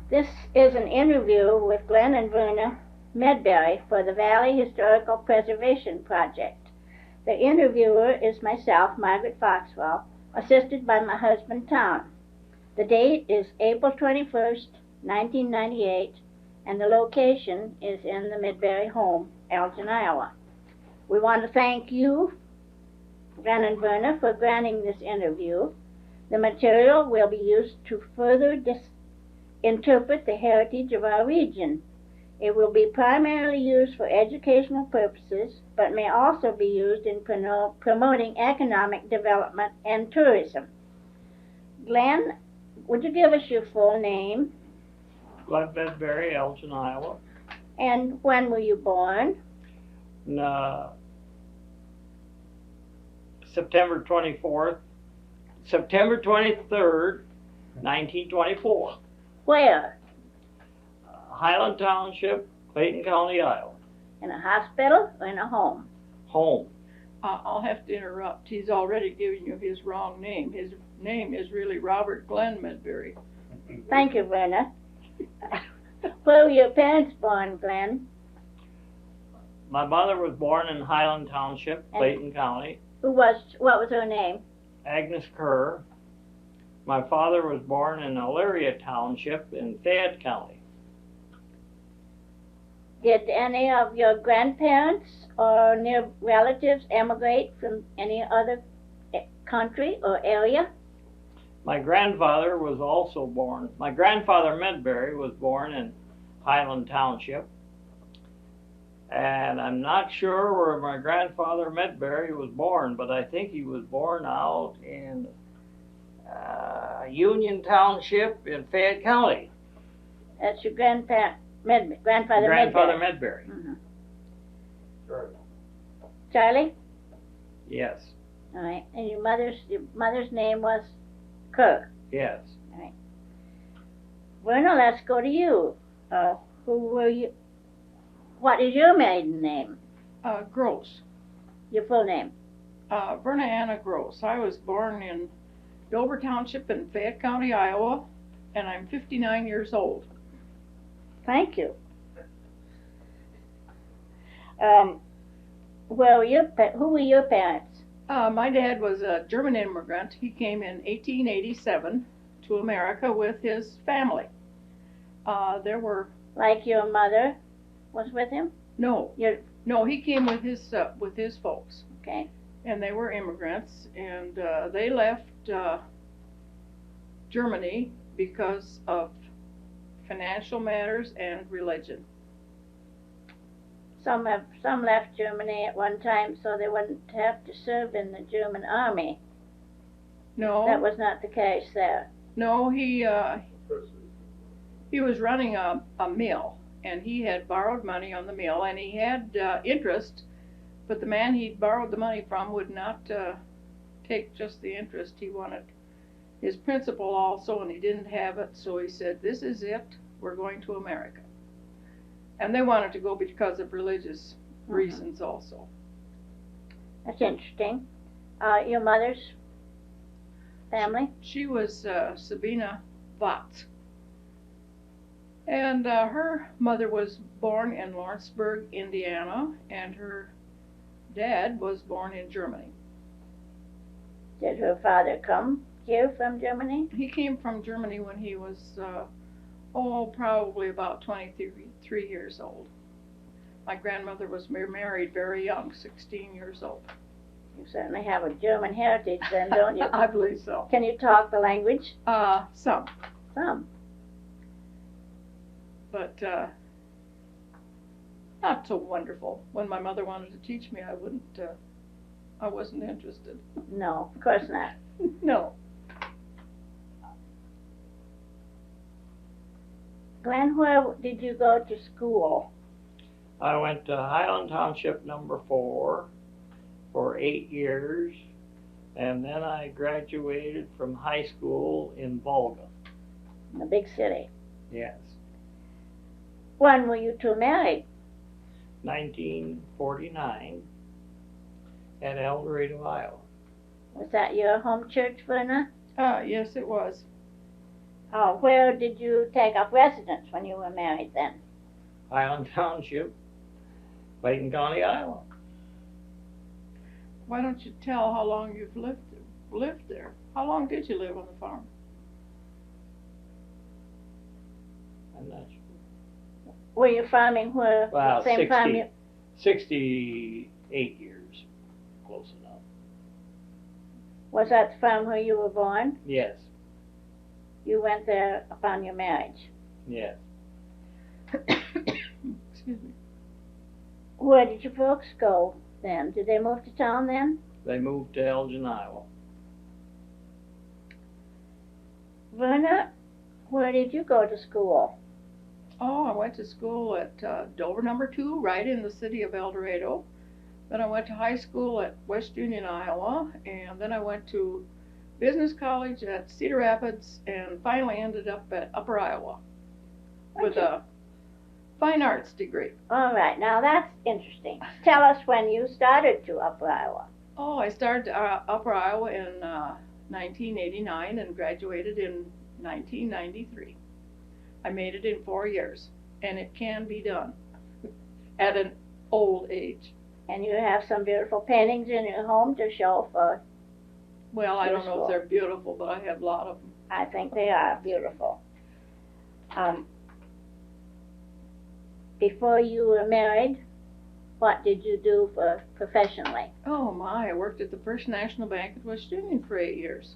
This is an interview with Glen and Verna Medberry for the Valley Historical Preservation Project. The interviewer is myself, Margaret Foxwell, assisted by my husband Tom. The date is April 21st, 1998, and the location is in the Medberry home, Elgin, Iowa. We want to thank you, Glen and Verna, for granting this interview. The material will be used to further interpret the heritage of our region. It will be primarily used for educational purposes, but may also be used in promoting economic development and tourism. Glen, would you give us your full name? Glen Medberry, Elgin, Iowa. And when were you born? September 23rd, 1924. Where? Highland Township, Clayton County, Iowa. In a hospital or in a home? Home. I'll have to interrupt. He's already given you his wrong name. His name is really Robert Glen Medberry. Thank you, Verna. Where were your parents born, Glen? My mother was born in Highland Township, Clayton County. What was her name? Agnes Kerr. My father was born in Elyria Township in Fayette County. Did any of your grandparents or near relatives emigrate from any other country or area? My grandfather was also born. My grandfather Medberry was born in Highland Township. And I'm not sure where my grandfather Medberry was born, but I think he was born out in Union Township in Fayette County. That's your grandfather Medberry. Medberry. Mm-hmm. Charlie? Yes. All right. And your mother's name was Kerr. Yes. All right. Verna, let's go to you. Who were you? What is your maiden name? Gross. Your full name? Verna Anna Gross. I was born in Dover Township in Fayette County, Iowa, and I'm 59 years old. Thank you. Who were your parents? My dad was a German immigrant. He came in 1887 to America with his family. There were... Like your mother was with him? No. No, he came with his folks. Okay. And they were immigrants, and they left Germany because of financial matters and religion. Some left Germany at one time so they wouldn't have to serve in the German army. No. That was not the case there. No, he was running a mill, and he had borrowed money on the mill, and he had interest, but the man he'd borrowed the money from would not take just the interest. He wanted his principal also, and he didn't have it, so he said, "This is it, we're going to America." And they wanted to go because of religious reasons also. That's interesting. Your mother's family? She was Sabina Watts. And her mother was born in Lawrenceburg, Indiana, and her dad was born in Germany. Did her father come here from Germany? He came from Germany when he was, probably about 23 years old. My grandmother was married very young, 16 years old. You certainly have a German heritage then, don't you? I believe so. Can you talk the language? Some. Some. But not so wonderful. When my mother wanted to teach me, I wasn't interested. No, of course not. No. Glen, where did you go to school? I went to Highland Township number 4 for 8 years, and then I graduated from high school in Volga. In the big city. Yes. When were you two married? 1949 at El Dorado, Iowa. Was that your home church, Verna? Yes, it was. Where did you take up residence when you were married then? Highland Township, Clayton County, Iowa. Why don't you tell how long you've lived there? How long did you live on the farm? I'm not sure. Were you farming where Well, the same farm you... 68 years, close enough. Was that the farm where you were born? Yes, You went there upon your marriage. yes. Excuse me. Where did your folks go then? Did they move to town then? They moved to Elgin, Iowa. Verna, where did you go to school? Oh, I went to school at Dover number 2, right in the city of El Dorado. Then I went to high school at West Union, Iowa, and then I went to business college at Cedar Rapids, and finally ended up at Upper Iowa with a fine arts degree. All right, now that's interesting. Tell us when you started to Upper Iowa. Oh, I started Upper Iowa in 1989 and graduated in 1993. I made it in 4 years, and it can be done at an old age. And you have some beautiful paintings in your home to show for... Well, I don't know if they're beautiful, but I have a lot of them. I think they are beautiful. Before you were married, what did you do professionally? Oh my, I worked at the First National Bank at West Union for 8 years.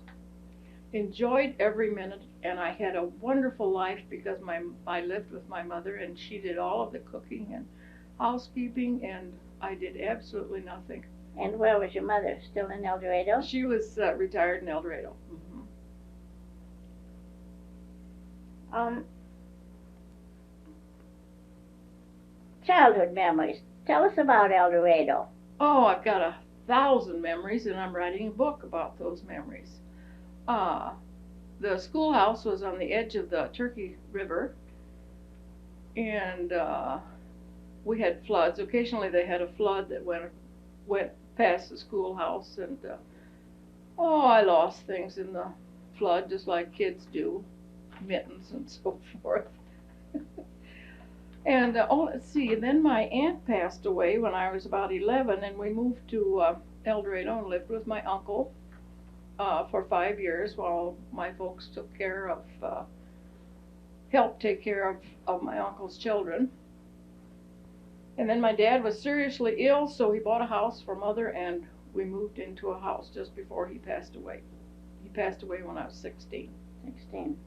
Enjoyed every minute, and I had a wonderful life because I lived with my mother, and she did all of the cooking and housekeeping, and I did absolutely nothing. And where was your mother? Still in El Dorado? She was retired in El Dorado. Childhood memories. Tell us about El Dorado. Oh, I've got 1,000 memories, and I'm writing a book about those memories. The schoolhouse was on the edge of the Turkey River, and we had floods. Occasionally they had a flood that went past the schoolhouse, and I lost things in the flood, just like kids do, mittens and so forth. And let's see, and then my aunt passed away when I was about 11, and we moved to El Dorado and lived with my uncle for 5 years while my folks helped take care of my uncle's children. And then my dad was seriously ill, so he bought a house for Mother, and we moved into a house just before he passed away. He passed away when I was 16. 16.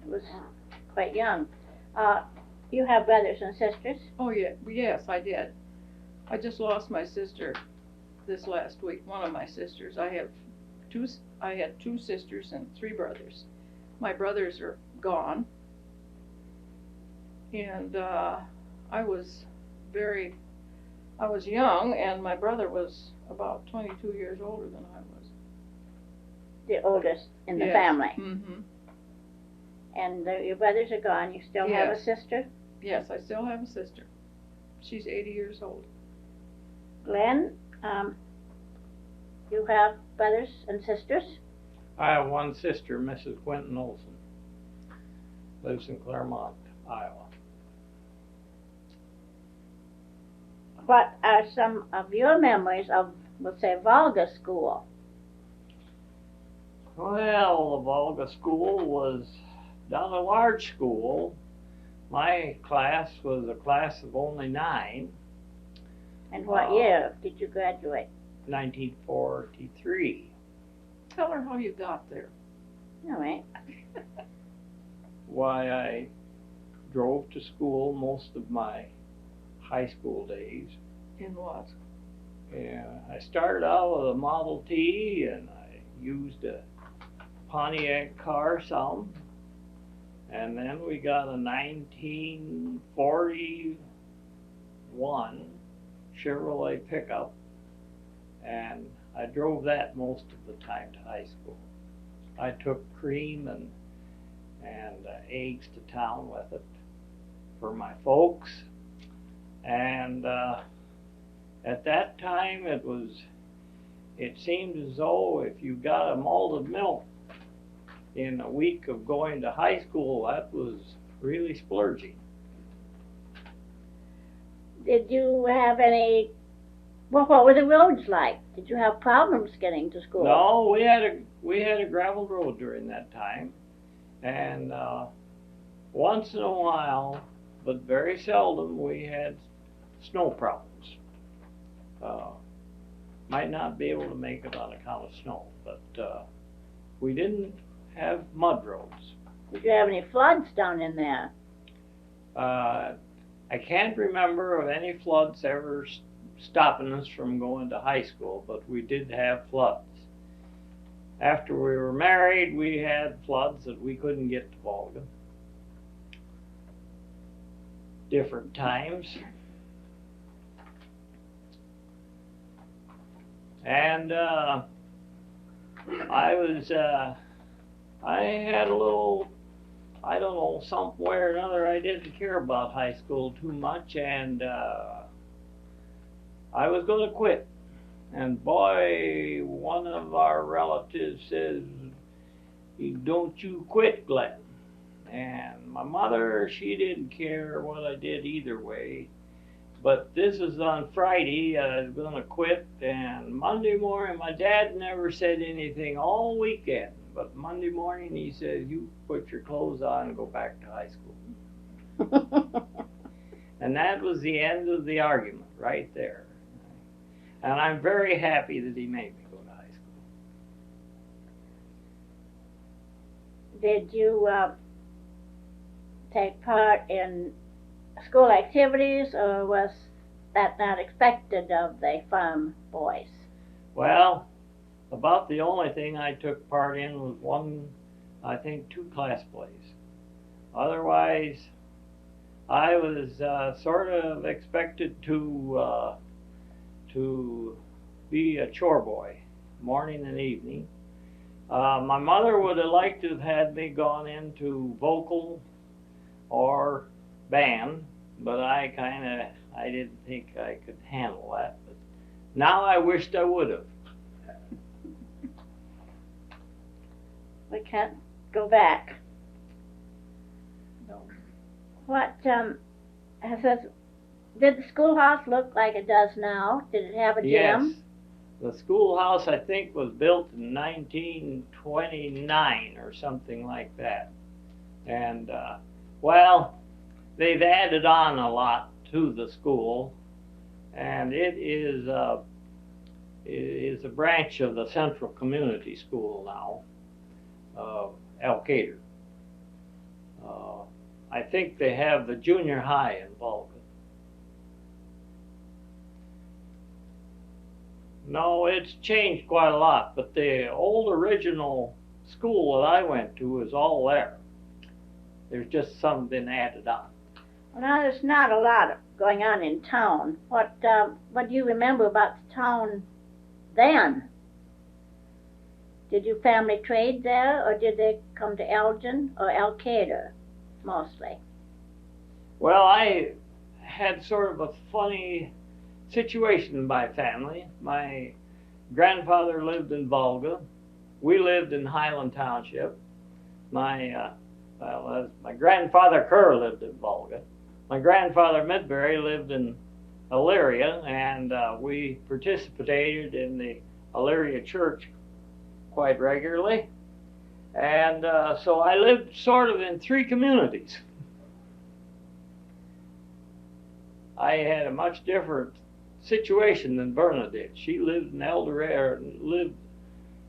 It was quite young. You have brothers and sisters? Oh yeah, yes, I did. I just lost my sister this last week. One of my sisters. I had 2 sisters and 3 brothers. My brothers are gone, and I was young, and my brother was about 22 years older than I was. The oldest in the Yes. family. Mm-hmm. And your brothers are gone. You still have a Yes. sister? Yes, I still have a sister. She's 80 years old. Glen, you have brothers and sisters? I have one sister, Mrs. Quentin Olson. Lives in Claremont, Iowa. What are some of your memories of, let's say, Volga School? Well, the Volga School was not a large school. My class was a class of only 9. And what year did you graduate? 1943. Tell her how you got there. All right. Why, I drove to school most of my high school days. In what? Yeah, I started out with a Model T, and I used a Pontiac car some. And then we got a 1941 Chevrolet pickup, and I drove that most of the time to high school. I took cream and eggs to town with it for my folks, and at that time it seemed as though if you got a malted milk in a week of going to high school, that was really splurging. Did you have any, well, what were the roads like? Did you have problems getting to school? No, we had a gravel road during that time, and once in a while, but very seldom, we had snow problems. Might not be able to make it on account of snow, but we didn't have mud roads. Did you have any floods down in there? I can't remember of any floods ever stopping us from going to high school, but we did have floods. After we were married, we had floods that we couldn't get to Volga. Different times. And I had a little, I don't know, somewhere or another, I didn't care about high school too much, and I was going to quit. And boy, one of our relatives says, "Don't you quit, Glen." And my mother, she didn't care what I did either way. But this is on Friday, I was going to quit, and Monday morning, my dad never said anything all weekend. But Monday morning, he said, "You put your clothes on and go back to high school." And that was the end of the argument right there. And I'm very happy that he made me go to high school. Did you take part in school activities, or was that not expected of the farm boys? Well, about the only thing I took part in was one, I think, 2 class plays. Otherwise, I was sort of expected to be a chore boy, morning and evening. My mother would have liked to have had me gone into vocal or band, but I didn't think I could handle that. But now I wished I would have. We can't go back. No. What, did the schoolhouse look like it does now? Did it have a Yes. gym? The schoolhouse, I think, was built in 1929 or something like that. And, well, they've added on a lot to the school, and it is a branch of the Central Community School now, Elgin. I think they have the junior high in Volga. No, it's changed quite a lot, but the old original school that I went to is all there. There's just some been added on. Well, now there's not a lot going on in town. What do you remember about the town then? Did your family trade there, or did they come to Elgin or Elkader mostly? Well, I had sort of a funny situation in my family. My grandfather lived in Volga. We lived in Highland Township. My grandfather Kerr lived in Volga. My grandfather Medberry lived in Elyria, and we participated in the Elyria church quite regularly. And so I lived sort of in 3 communities. I had a much different situation than Verna did. She lived in El Dorado, lived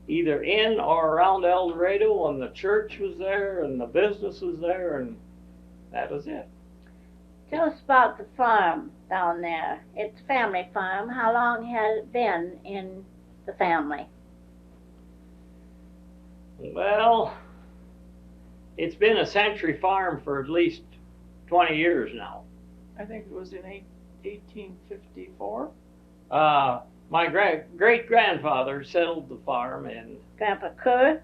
either in or around El Dorado, and the church was there and the business was there, and that was it. Tell us about the farm down there. It's a family farm. How long has it been in the family? Well, it's been a century farm for at least 20 years now. I think it was in 1854. My great-grandfather settled the farm in... Grandpa Kerr?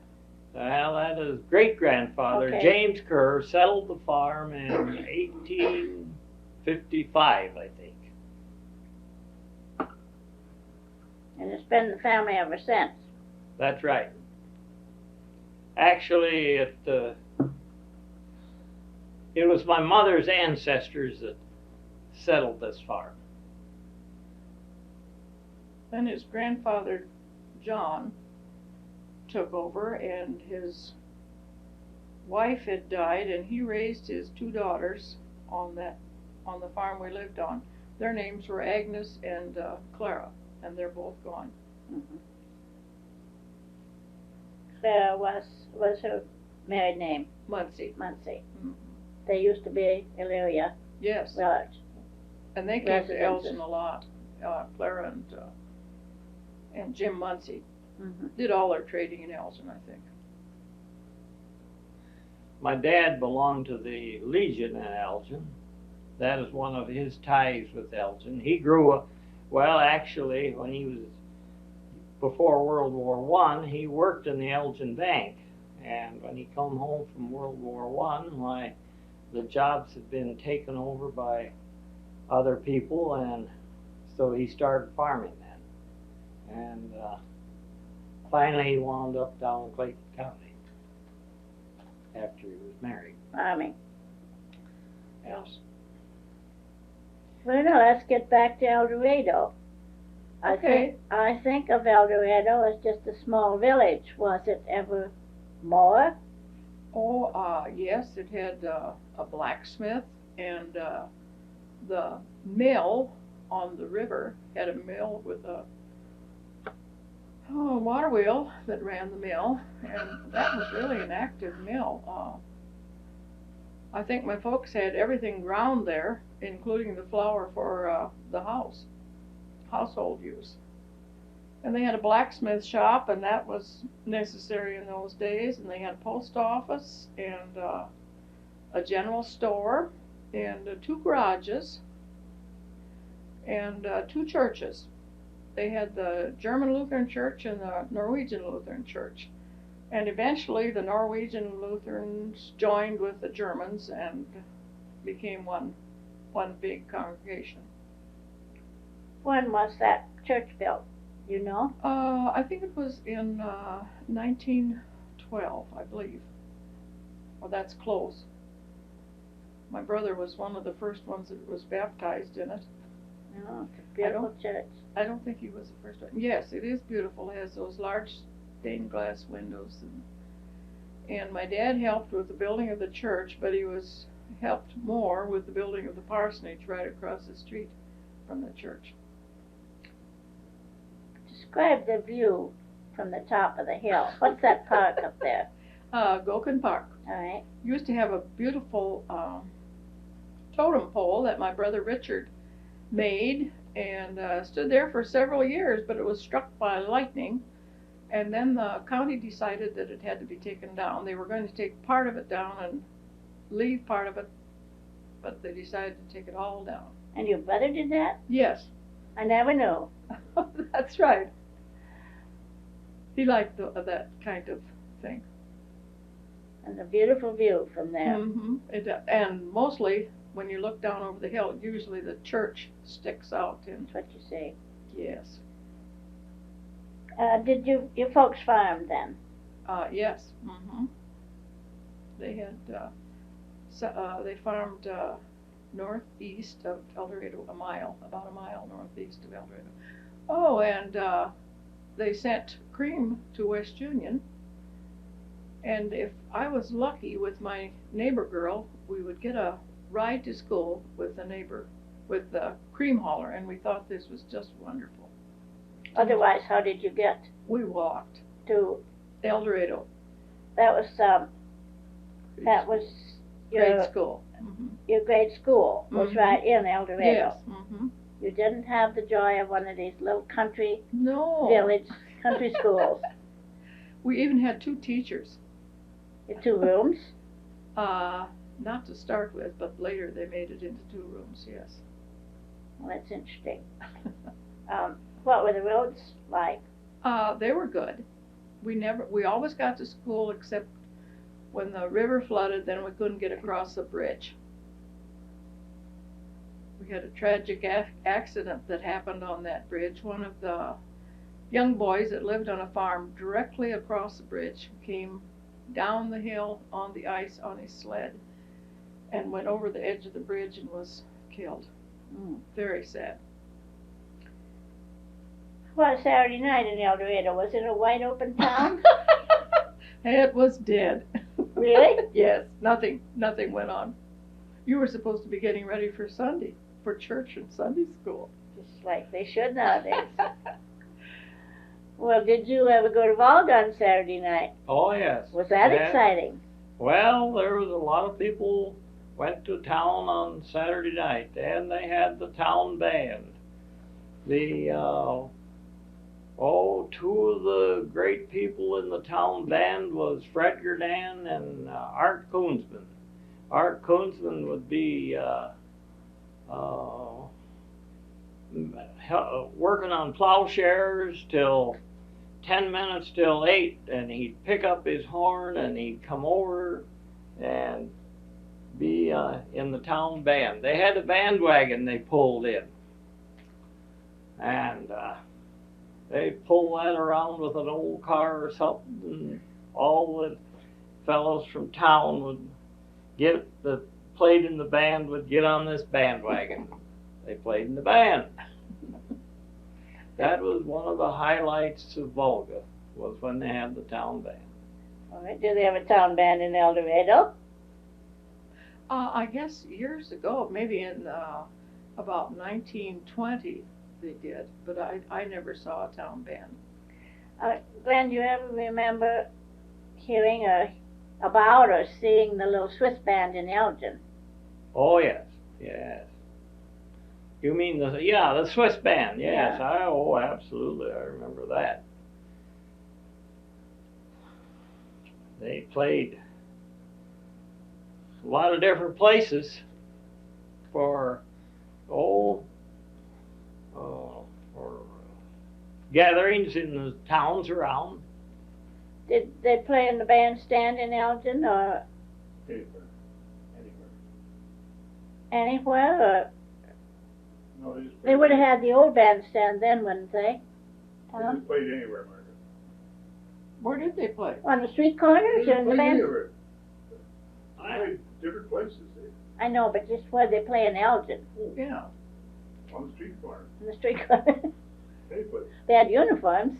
Well, that is great-grandfather. Okay. James Kerr settled the farm in 1855, I think. And it's been the family ever since. That's right. Actually, it was my mother's ancestors that settled this farm. Then his grandfather, John, took over, and his wife had died, and he raised his two daughters on the farm we lived on. Their names were Agnes and Clara, and they're both gone. Mm-hmm. Clara was her married name? Muncie. Muncie. Mm-hmm. They used to be Elyria. Yes. Village. And they came to Elgin a lot. Clara and Jim Muncie did all their trading in Elgin, I think. My dad belonged to the Legion in Elgin. That is one of his ties with Elgin. He grew up, well, actually, when he was before World War I, he worked in the Elgin Bank. And when he come home from World War I, why, the jobs had been taken over by other people, and so he started farming then. And finally he wound up down in Clayton County after he was married. Farming. Yes. Well, now let's get back to El Dorado. Okay. I think of El Dorado as just a small village. Was it ever more? Oh, yes, it had a blacksmith, and the mill on the river had a mill with a water wheel that ran the mill, and that was really an active mill. I think my folks had everything ground there, including the flour for the household use. And they had a blacksmith shop, and that was necessary in those days, and they had a post office and a general store and 2 garages and 2 churches. They had the German Lutheran Church and the Norwegian Lutheran Church. And eventually the Norwegian Lutherans joined with the Germans and became one big congregation. When was that church built? You know? I think it was in 1912, I believe. Well, that's close. My brother was one of the first ones that was baptized in it. Oh, it's a beautiful church. I don't think he was the first one. Yes, it is beautiful. It has those large stained glass windows. And my dad helped with the building of the church, but he helped more with the building of the parsonage right across the street from the church. Describe the view from the top of the hill. What's that park up there? Gokhan Park. All right. Used to have a beautiful totem pole that my brother Richard made, and stood there for several years, but it was struck by lightning, and then the county decided that it had to be taken down. They were going to take part of it down and leave part of it, but they decided to take it all down. And your brother did that? Yes. I never knew. That's right. He liked that kind of thing. And a beautiful view from there. Mm-hmm. And mostly, when you look down over the hill, usually the church sticks out. That's what you say. Yes. Did your folks farm then? Yes. Mm-hmm. They had, they farmed northeast of El Dorado, about a mile northeast of El Dorado. Oh, and they sent cream to West Union. And if I was lucky with my neighbor girl, we would get a ride to school with the neighbor, with the cream hauler, and we thought this was just wonderful. Otherwise, how did you get We walked to El Dorado. That was your grade school. Mm-hmm. Your grade school was right in El Dorado. Yes. Mm-hmm. You didn't have the joy of one of these little country village country schools. We even had 2 teachers. Your 2 rooms? Not to start with, but later they made it into 2 rooms, yes. Well, that's interesting. What were the roads like? They were good. We always got to school except when the river flooded, then we couldn't get across the bridge. We had a tragic accident that happened on that bridge. One of the young boys that lived on a farm directly across the bridge came down the hill on the ice on his sled and went over the edge of the bridge and was killed. Very sad. What, Saturday night in El Dorado? Was it a wide open town? It was dead. Really? Yes, nothing went on. You were supposed to be getting ready for Sunday, for church and Sunday school. Just like they should nowadays. Well, did you ever go to Volga on Saturday night? Oh, yes. Was that Yes. exciting? Well, there was a lot of people went to town on Saturday night, and they had the town band. Two of the great people in the town band was Fred Gerdan and Art Koonsman. Art Koonsman would be working on plowshares till 10 minutes till 8, and he'd pick up his horn and he'd come over and be in the town band. They had a bandwagon they pulled in, and they pull that around with an old car or something, and all the fellows from town would played in the band would get on this bandwagon. They played in the band. That was one of the highlights of Volga, was when they had the town band. All right. Do they have a town band in El Dorado? I guess years ago, maybe in about 1920, they did, but I never saw a town band. Glen, do you ever remember hearing about or seeing the little Swiss band in Elgin? Oh, yes, yes. You mean the Swiss band, yes. Yeah. Absolutely, I remember that. They played a lot of different places for gatherings in the towns around. Did they play in the bandstand in Elgin or anywhere? Or No, they just they would have had the old bandstand then, wouldn't they? They just played anywhere, Margaret. Where did they play? On the street corners They or in the played band? anywhere. They played different places. I know, but just where they play in Elgin, Yeah. On the street corner. in the street corner. They played. They had uniforms.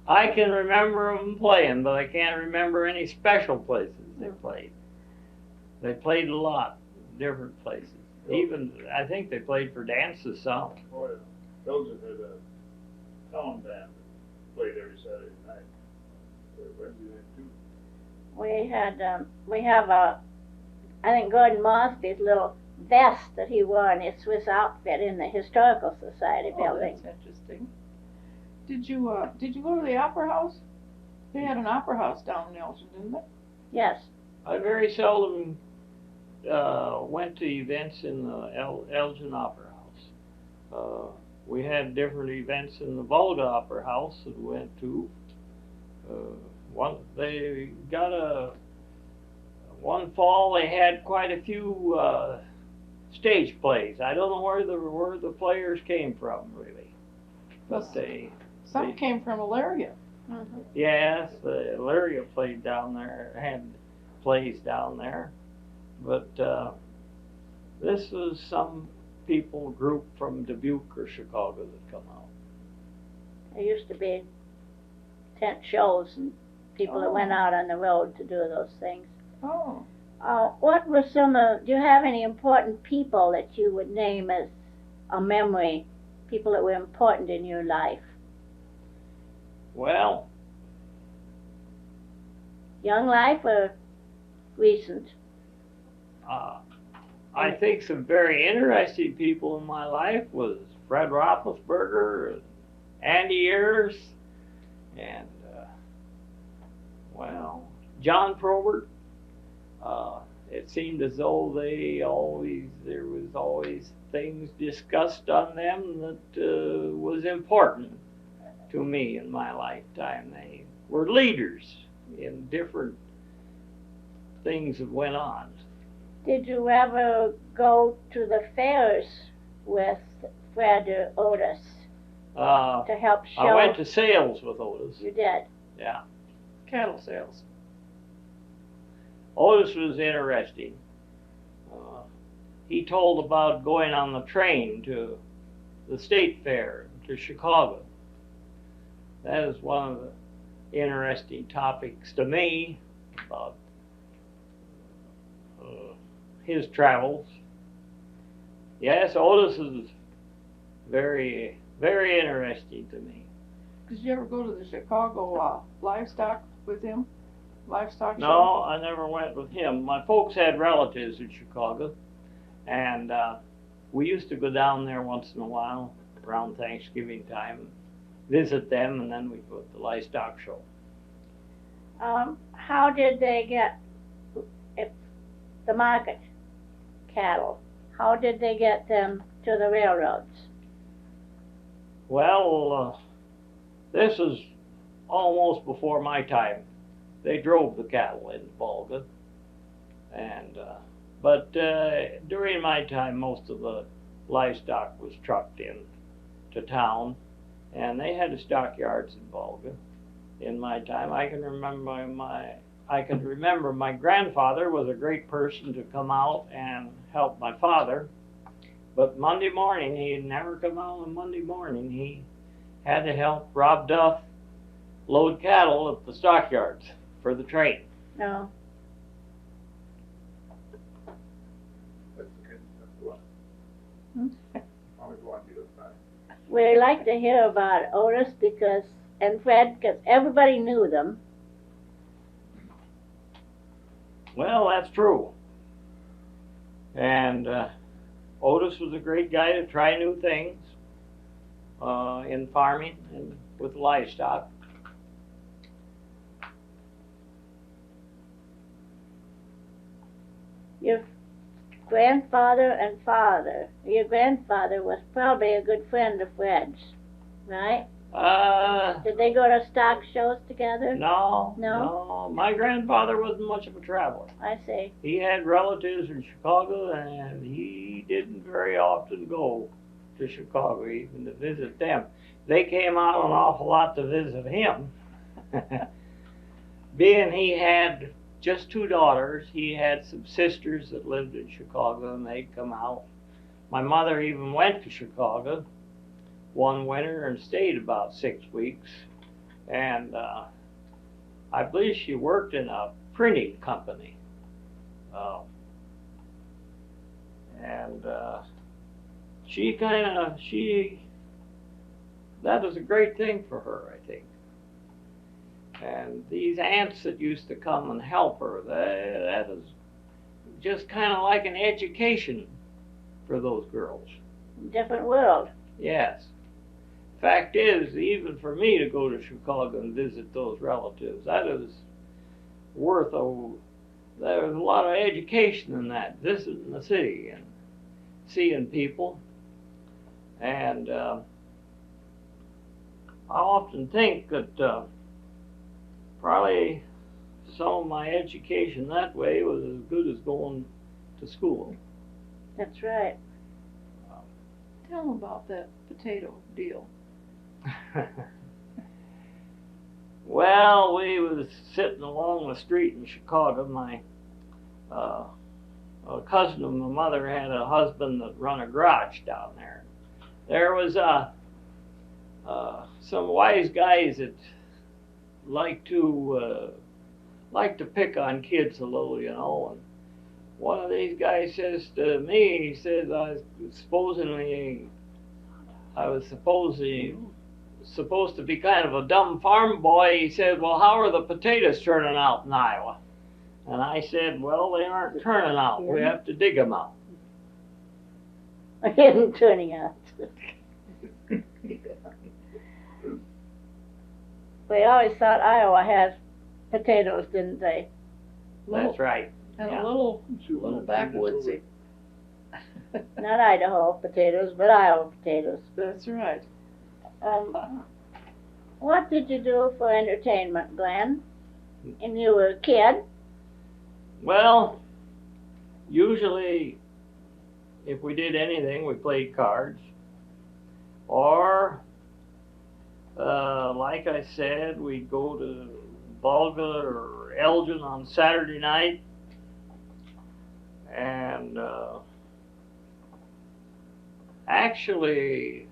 I can remember them playing, but I can't remember any special places they played. They played a lot, different places. Even, I think they played for dances some. Oh, yeah. Elgin had a town band that played every Saturday night. Or Wednesday night, too. We have I think Gordon Mosby's little vest that he wore in his Swiss outfit in the Historical Society Oh, building. that's interesting. Did you go to the Opera House? They had an Opera House down in Elgin, didn't they? Yes. I very seldom went to events in the Elgin Opera House. We had different events in the Volga Opera House that we went to. One fall they had quite a few stage plays. I don't know where the players came from really, but Some came from Ilaria. Mm-hmm. yes, the Ilaria played down there, had plays down there, but this was some group from Dubuque or Chicago that come out. There used to be tent shows and people that went out on the road to do those things. Oh. What were do you have any important people that you would name as a memory, people that were important in your life? Well, Young life or recent? I think some very interesting people in my life was Fred Roethlisberger, and Andy Ayers, and John Probert. It seemed as though there was always things discussed on them that was important to me in my lifetime. They were leaders in different things that went on. Did you ever go to the fairs with Fred or Otis to help show? I went to sales with Otis. You did? Yeah. Cattle sales. Otis was interesting. He told about going on the train to the state fair to Chicago. That is one of the interesting topics to me about his travels. Yes, Otis is very, very interesting to me. Did you ever go to the Chicago livestock with him? Livestock show? No, I never went with him. My folks had relatives in Chicago, and we used to go down there once in a while around Thanksgiving time, visit them, and then we'd go to the livestock show. How did they get the market cattle? How did they get them to the railroads? Well, this is almost before my time. They drove the cattle into Volga, and but during my time, most of the livestock was trucked in to town, and they had the stockyards in Volga. In my time, I can remember my grandfather was a great person to come out and help my father. But Monday morning, he'd never come out on Monday morning. He had to help Rob Duff load cattle at the stockyards for the train. No. That's the one. Always want you to find. We like to hear about Otis and Fred, because everybody knew them. Well, that's true. And Otis was a great guy to try new things in farming and with livestock. Your grandfather and father. Your grandfather was probably a good friend of Fred's, right? Did they go to stock shows together? No. No? My grandfather wasn't much of a traveler. I see. He had relatives in Chicago, and he didn't very often go to Chicago even to visit them. They came out an awful lot to visit him. Being he had just 2 daughters, he had some sisters that lived in Chicago, and they'd come out. My mother even went to Chicago one winter and stayed about 6 weeks, and I believe she worked in a printing company, and that was a great thing for her, I think. And these aunts that used to come and help her, that was just kind of like an education for those girls. Different world. Yes. Fact is, even for me to go to Chicago and visit those relatives, that is worth there was a lot of education in that, visiting the city and seeing people. And I often think that probably some of my education that way was as good as going to school. That's right. Tell them about that potato deal. Well, we was sitting along the street in Chicago. My a cousin of my mother had a husband that run a garage down there. There was some wise guys that like to pick on kids a little, you know. And one of these guys says to me, he says, I was supposed to be kind of a dumb farm boy. He said, well, how are the potatoes turning out in Iowa? And I said, well, they aren't turning out. We have to dig them out. I isn't turning out. They always thought Iowa had potatoes, didn't they? That's right. And Yeah. a little backwoodsy. Not Idaho potatoes, but Iowa potatoes. That's right. What did you do for entertainment, Glen? And you were a kid? Well, usually if we did anything, we played cards. Or, like I said, we'd go to Volga or Elgin on Saturday night And actually,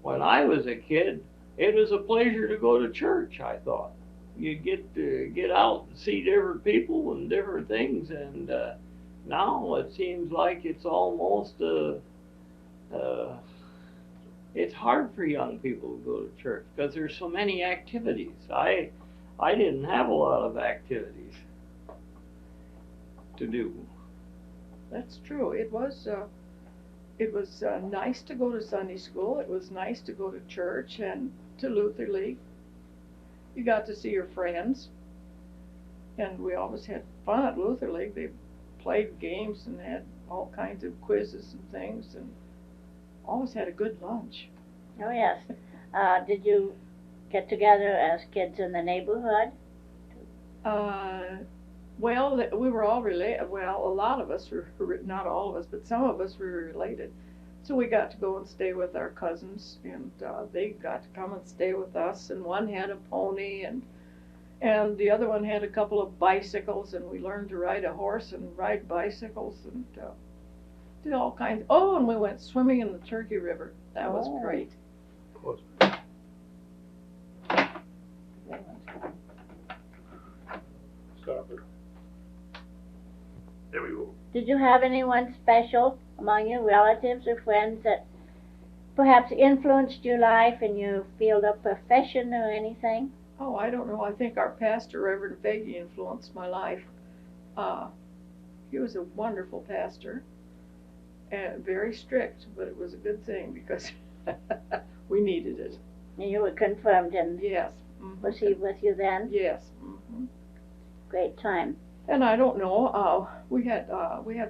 when I was a kid, it was a pleasure to go to church, I thought. You get to get out and see different people and different things, and now it seems like it's almost it's hard for young people to go to church because there's so many activities. I didn't have a lot of activities to do. That's true. It was nice to go to Sunday school. It was nice to go to church and to Luther League. You got to see your friends, and we always had fun at Luther League. They played games and had all kinds of quizzes and things, and always had a good lunch. Oh, yes. Did you get together as kids in the neighborhood? Well, we were all related. Well, a lot of us were, not all of us, but some of us were related. So we got to go and stay with our cousins, and they got to come and stay with us. And one had a pony, and the other one had a couple of bicycles, and we learned to ride a horse and ride bicycles and did all kinds. Oh, and we went swimming in the Turkey River. That was great. Stop it. There we go. Did you have anyone special among your relatives or friends that perhaps influenced your life in your field of profession or anything? Oh, I don't know. I think our pastor, Reverend Faggy, influenced my life. He was a wonderful pastor and very strict, but it was a good thing because we needed it. And you were confirmed, and yes. Mm-hmm. Was he with you then? Yes. Mm-hmm. Great time. And I don't know. We had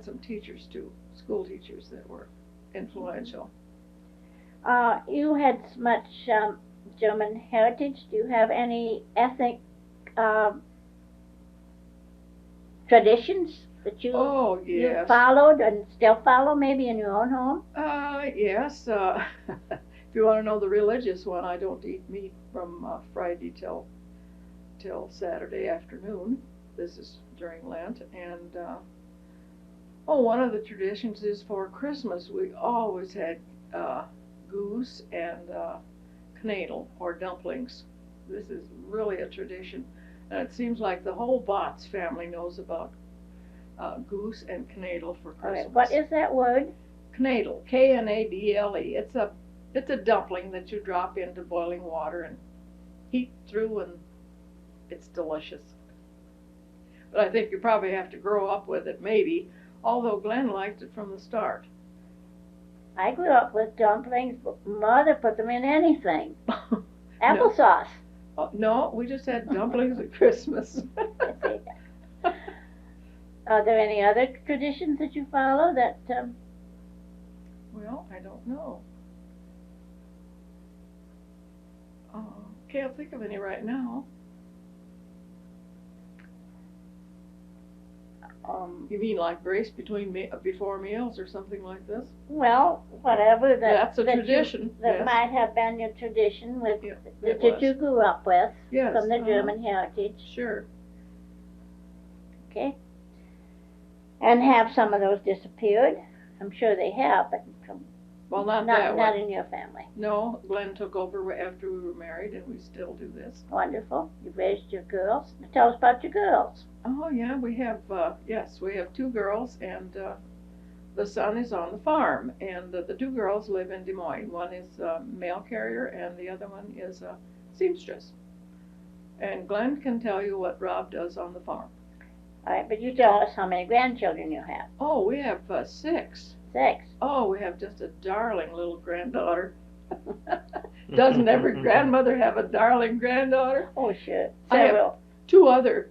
some teachers too, school teachers that were influential. You had much German heritage. Do you have any ethnic traditions that you you followed and still follow, maybe in your own home? Yes. If you want to know the religious one, I don't eat meat from Friday till Saturday afternoon. This is during Lent, and one of the traditions is for Christmas we always had goose and knädel or dumplings. This is really a tradition, and it seems like the whole Botts family knows about goose and knädel for Christmas. All right. What is that word? Knädel, K-N-A-D-L-E. It's a dumpling that you drop into boiling water and heat through, and it's delicious. But I think you probably have to grow up with it, maybe, although Glen liked it from the start. I grew up with dumplings, but Mother put them in anything. Applesauce. No, we just had dumplings at Christmas. Are there any other traditions that you follow that... Well, I don't know. Can't think of any right now. You mean like grace before meals or something like this? Well, whatever that's a tradition. That might have been your tradition that you grew up with from the German heritage. Sure. Okay. And have some of those disappeared? I'm sure they have, but well, not in your family. No, Glen took over after we were married, and we still do this. Wonderful. You've raised your girls. Now tell us about your girls. Oh yeah, we have we have 2 girls, and the son is on the farm, and the 2 girls live in Des Moines. One is a mail carrier, and the other one is a seamstress. And Glen can tell you what Rob does on the farm. All right, but you tell us how many grandchildren you have. Oh, we have 6. 6. Oh, we have just a darling little granddaughter. Doesn't every grandmother have a darling granddaughter? Oh, sure. I have 2 other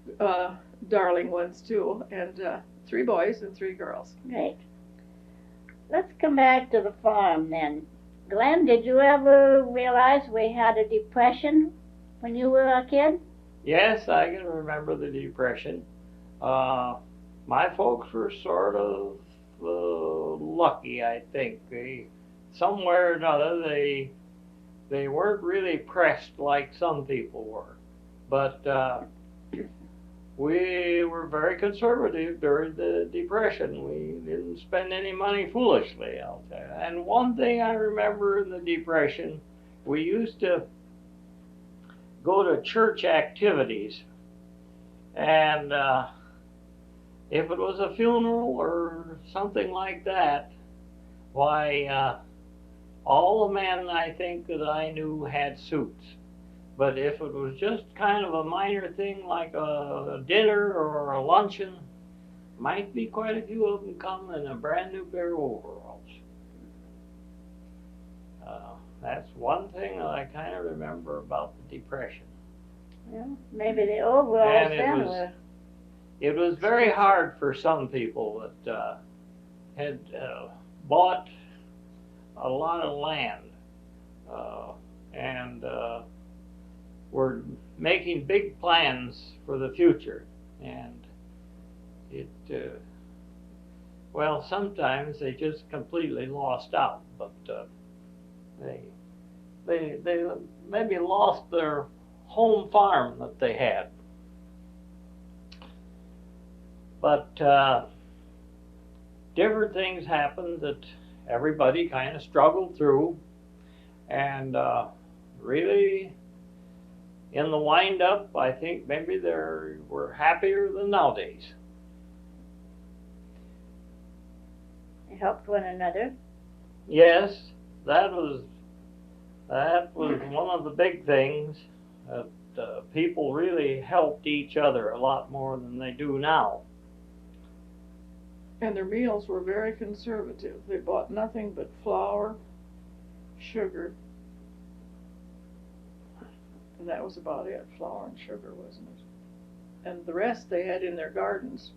darling ones too, and 3 boys and 3 girls. Great. Let's come back to the farm then. Glen, did you ever realize we had a depression when you were a kid? Yes, I can remember the depression. My folks were sort of lucky, I think. Somewhere or another, they weren't really pressed like some people were. But we were very conservative during the Depression. We didn't spend any money foolishly, I'll tell you. And one thing I remember in the Depression, we used to go to church activities, and if it was a funeral or something like that, why, all the men I think that I knew had suits. But if it was just kind of a minor thing like a dinner or a luncheon, might be quite a few of them come in a brand new pair of overalls. That's one thing that I kind of remember about the Depression. Yeah, maybe the overalls And then were. it was very hard for some people that had bought a lot of land and were making big plans for the future. And it, well, sometimes they just completely lost out, but they maybe lost their home farm that they had. But different things happened that everybody kind of struggled through, and really, in the wind-up, I think maybe they were happier than nowadays. They helped one another. Yes, that was one of the big things. People really helped each other a lot more than they do now. And their meals were very conservative. They bought nothing but flour, sugar, and that was about it. Flour and sugar, wasn't it? And the rest they had in their gardens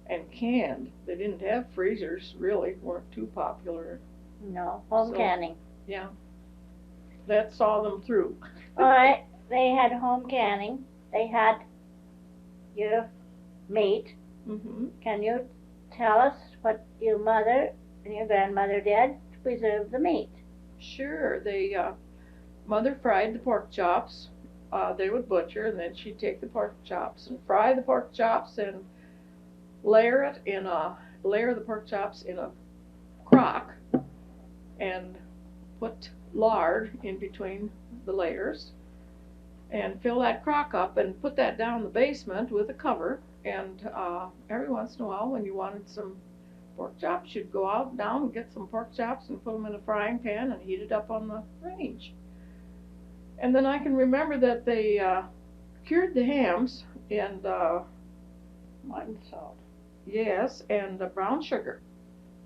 and canned. They didn't have freezers, really, weren't too popular. No, home So- canning. Yeah, that saw them through. All right, they had home canning. They had your meat. Mm-hmm. Can you tell us what your mother and your grandmother did to preserve the meat? Sure, mother fried the pork chops. They would butcher, and then she'd take the pork chops and fry the pork chops and layer the pork chops in a crock and put lard in between the layers and fill that crock up and put that down in the basement with a cover. And every once in a while, when you wanted some pork chops, you'd go out down and get some pork chops and put them in a frying pan and heat it up on the range. And then I can remember that they cured the hams in Mutton salt. yes, and brown sugar,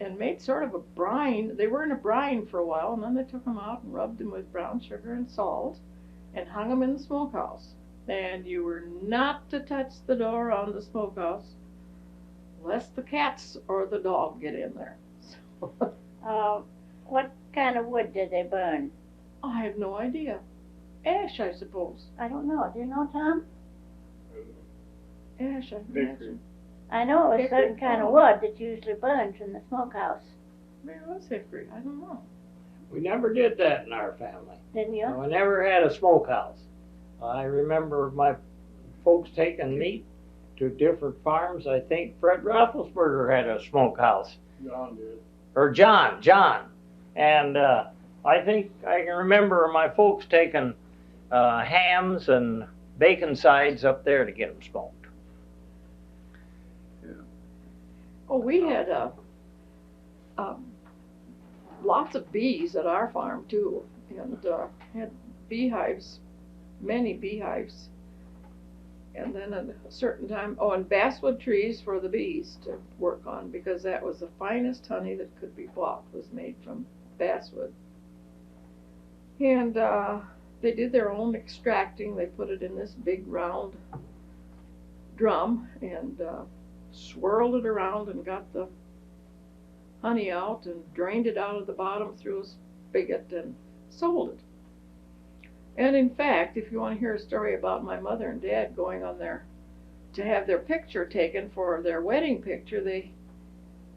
and made sort of a brine. They were in a brine for a while, and then they took them out and rubbed them with brown sugar and salt and hung them in the smokehouse. And you were not to touch the door on the smokehouse lest the cats or the dog get in there. What kind of wood did they burn? I have no idea. Ash, I suppose. I don't know. Do you know, Tom? Ash, I Hickory. imagine. I know it was a certain kind of wood that usually burns in the smokehouse. Maybe it was hickory. I don't know. We never did that in our family. Didn't you? We never had a smokehouse. I remember my folks taking meat to different farms. I think Fred Roethlisberger had a smokehouse. John did. Or John. And I think I can remember my folks taking hams and bacon sides up there to get them smoked. Oh, we had lots of bees at our farm too, and had beehives, many beehives. And then at a certain time, and basswood trees for the bees to work on, because that was the finest honey that could be bought, was made from basswood. And they did their own extracting. They put it in this big round drum and swirled it around and got the honey out and drained it out of the bottom through a spigot and sold it. And in fact, if you want to hear a story about my mother and dad going on to have their picture taken for their wedding picture, they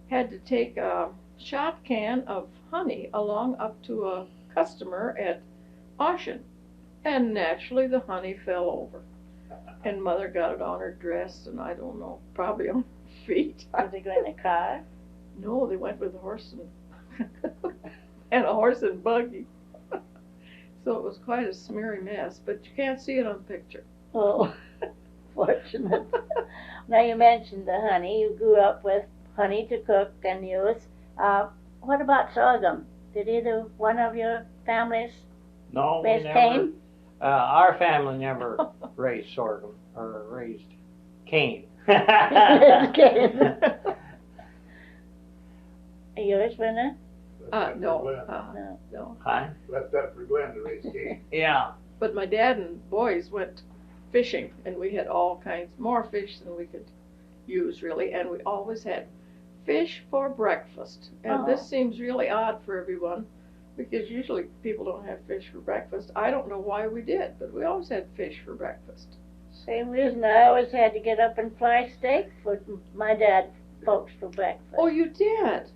had to take a shot can of honey along up to a customer at auction. And naturally the honey fell over. And Mother got it on her dress, and I don't know, probably on her feet. Did they go in the car? No, they went with a horse and a horse and buggy. So it was quite a smeary mess, but you can't see it on the picture. Oh, fortunate. Now you mentioned the honey. You grew up with honey to cook and use. What about sorghum? Did either one of your families No, we raise never. cane? Our family never raised sorghum or raised cane. Cane. Yours, Verna? No. No. Huh? Left that for Glen to raise cane. Yeah. But my dad and boys went fishing, and we had all kinds more fish than we could use, really, and we always had fish for breakfast. And this seems really odd for everyone, because usually people don't have fish for breakfast. I don't know why we did, but we always had fish for breakfast. Same reason I always had to get up and fry steak for my dad folks for breakfast. Oh, you did?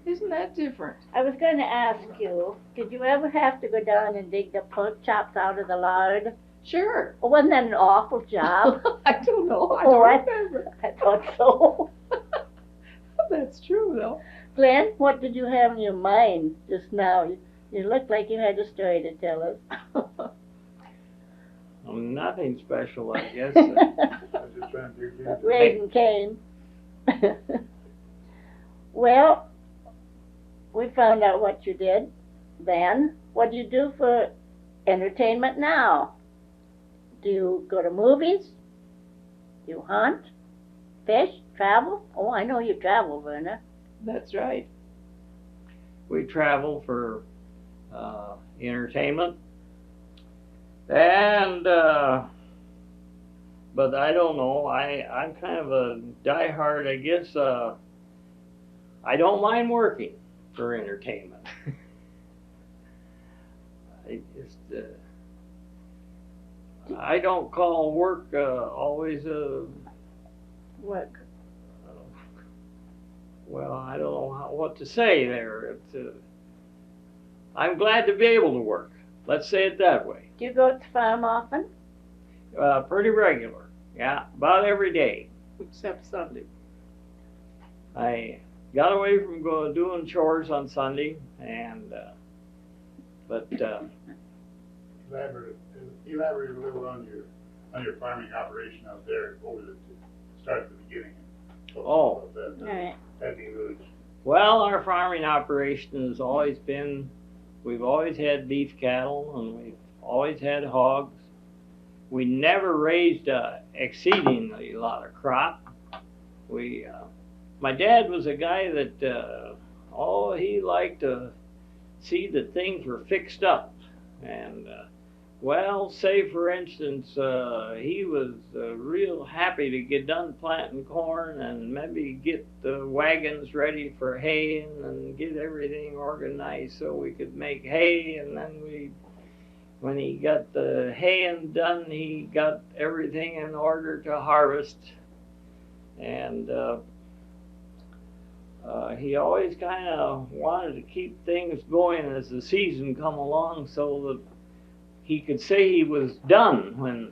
Isn't that different? I was going to ask you, did you ever have to go down and dig the pork chops out of the lard? Sure. Well, wasn't that an awful job? I don't know. I Oh, don't remember. I thought so. That's true, though. Glenn, what did you have in your mind just now? You looked like you had a story to tell us. Nothing special, I guess. I was just trying to figure it Raising cane. Well, we found out what you did then. What do you do for entertainment now? Do you go to movies? Do you hunt? Fish? Travel? Oh, I know you travel, Verna. That's right. We travel for entertainment. And, but I don't know, I'm kind of a diehard, I guess. I don't mind working for entertainment. I don't call work always Work. well, I don't know what to say there. I'm glad to be able to work. Let's say it that way. Do you go to the farm often? Pretty regular. Yeah, about every day. Except Sunday. I got away from doing chores on Sunday, and but Elaborate a little on your farming operation out there over the start at the beginning. Oh. About that. All right. That'd be really. well, our farming operation has always been. We've always had beef cattle, and we've always had hogs. We never raised exceedingly a lot of crop. My dad was a guy that, he liked to see that things were fixed up. And, say for instance, he was real happy to get done planting corn and maybe get the wagons ready for hay and get everything organized so we could make hay. And then when he got the haying done, he got everything in order to harvest. And he always kind of wanted to keep things going as the season come along so that he could say he was done when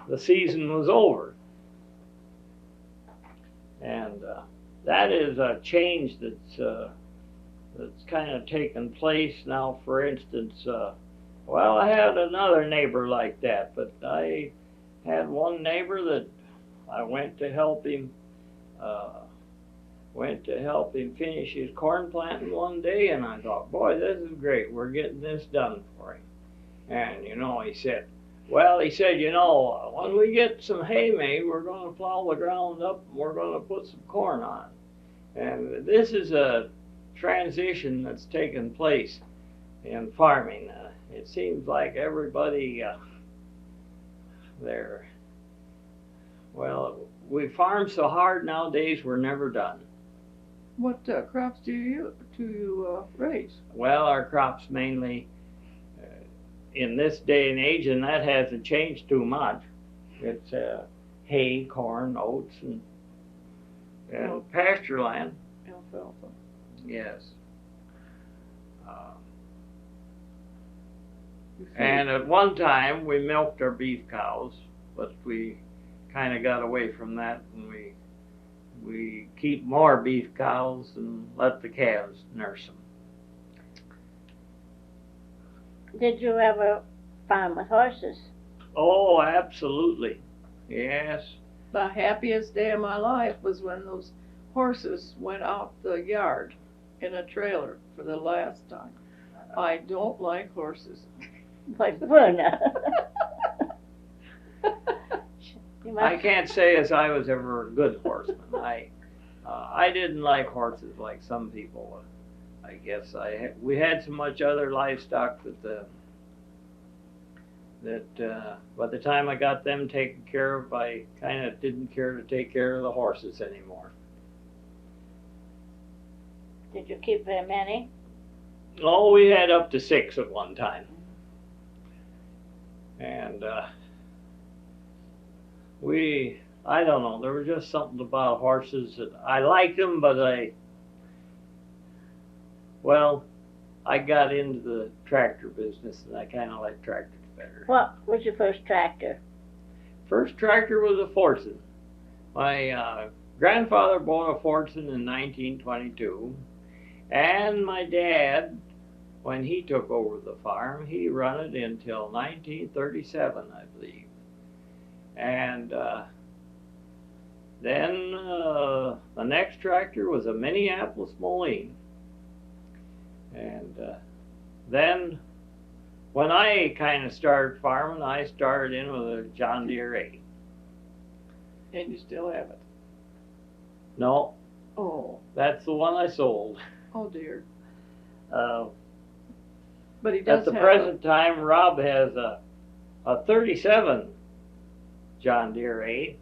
the season was over. And that is a change that's kind of taken place now. For instance, I had another neighbor like that, but I had one neighbor that I went to help him finish his corn planting one day, and I thought, boy, this is great. We're getting this done for him. And, he said, when we get some hay made, we're going to plow the ground up and we're going to put some corn on. And this is a transition that's taken place in farming. It seems like everybody we farm so hard nowadays, we're never done. What crops do you raise? Well, our crops mainly in this day and age, and that hasn't changed too much. It's hay, corn, oats, and pasture land. Alfalfa. Yes. And at one time, we milked our beef cows. but we kind of got away from that, and we keep more beef cows and let the calves nurse them. Did you ever farm with horses? Oh, absolutely. Yes. The happiest day of my life was when those horses went out the yard in a trailer for the last time. I don't like horses. Like Verna. You I must, can't say as I was ever a good horseman. I didn't like horses like some people. I guess we had so much other livestock that by the time I got them taken care of, I kind of didn't care to take care of the horses anymore. did you keep very many? Oh, we had up to 6 at one time. And I don't know, there was just something about horses that I liked them, but I got into the tractor business and I kind of like tractors better. What was your first tractor? First tractor was a Fordson. My grandfather bought a Fordson in 1922, and my dad, when he took over the farm, he run it until 1937, I believe. And then the next tractor was a Minneapolis Moline. And then when I kind of started farming, I started in with a John Deere 8. And you still have it. No, Oh, that's the one I sold. oh dear. Uh, But he does At the have present time, Rob has a 37 John Deere 8,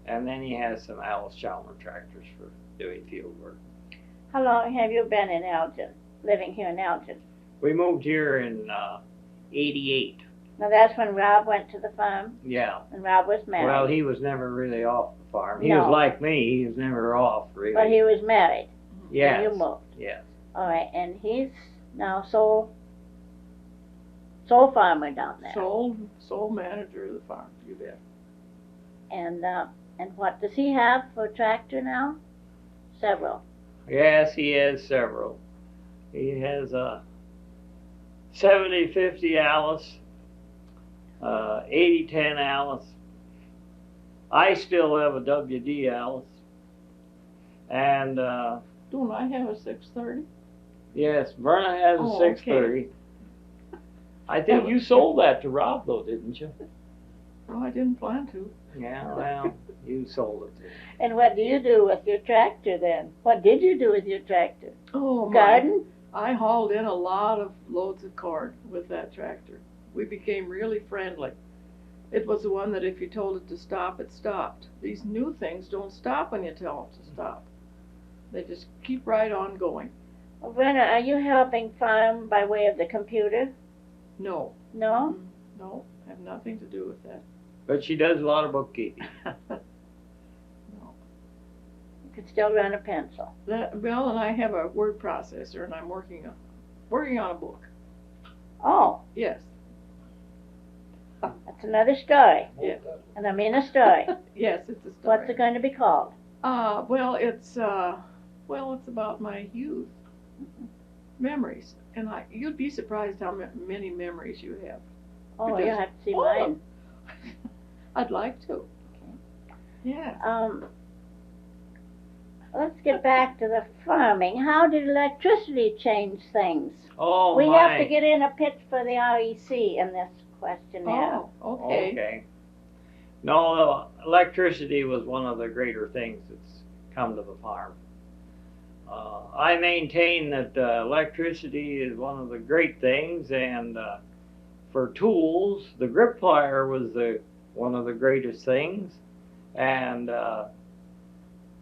and then he has some Alice Chalmers tractors for doing field work. How long have you been in Elgin, living here in Elgin? We moved here in 88. Now that's when Rob went to the farm, Yeah. and Rob was married. Well, he was never really off the farm. He No. was like me. He was never off, really. But he was married yes. when you moved. Yes. All right, and he's now sole farmer down there. sole manager of the farm, you bet. And what does he have for a tractor now? Several. Yes, he has several. He has a 70-50 Alice, 80-10 Alice. I still have a WD Alice. And Don't I have a 630? yes, Verna has a Oh, 630. I think you sold that to Rob, though, didn't you? Oh, I didn't plan to. Yeah, well, you sold it to him. And what do you do with your tractor then? What did you do with your tractor? Oh, my. Garden? I hauled in a lot of loads of corn with that tractor. We became really friendly. It was the one that if you told it to stop, it stopped. These new things don't stop when you tell them to stop. They just keep right on going. Well, Verna, are you helping farm by way of the computer? No, No? no, have nothing to do with that. But she does a lot of bookkeeping. No. You could still run a pencil. Well, and I have a word processor, and I'm working on a book. Oh, Yes, that's another story. Yeah. And I mean a story. yes, it's a story. What's it going to be called? Well, it's about my youth memories, and you'd be surprised how many memories you have. Oh, Because you'll have to see all of mine. I'd like to. Yeah. Let's get back to the farming. How did electricity change things? Oh, We my. have to get in a pitch for the REC in this questionnaire. Oh, okay. Okay. No, electricity was one of the greater things that's come to the farm. I maintain that electricity is one of the great things, and for tools, the grip plier was one of the greatest things, and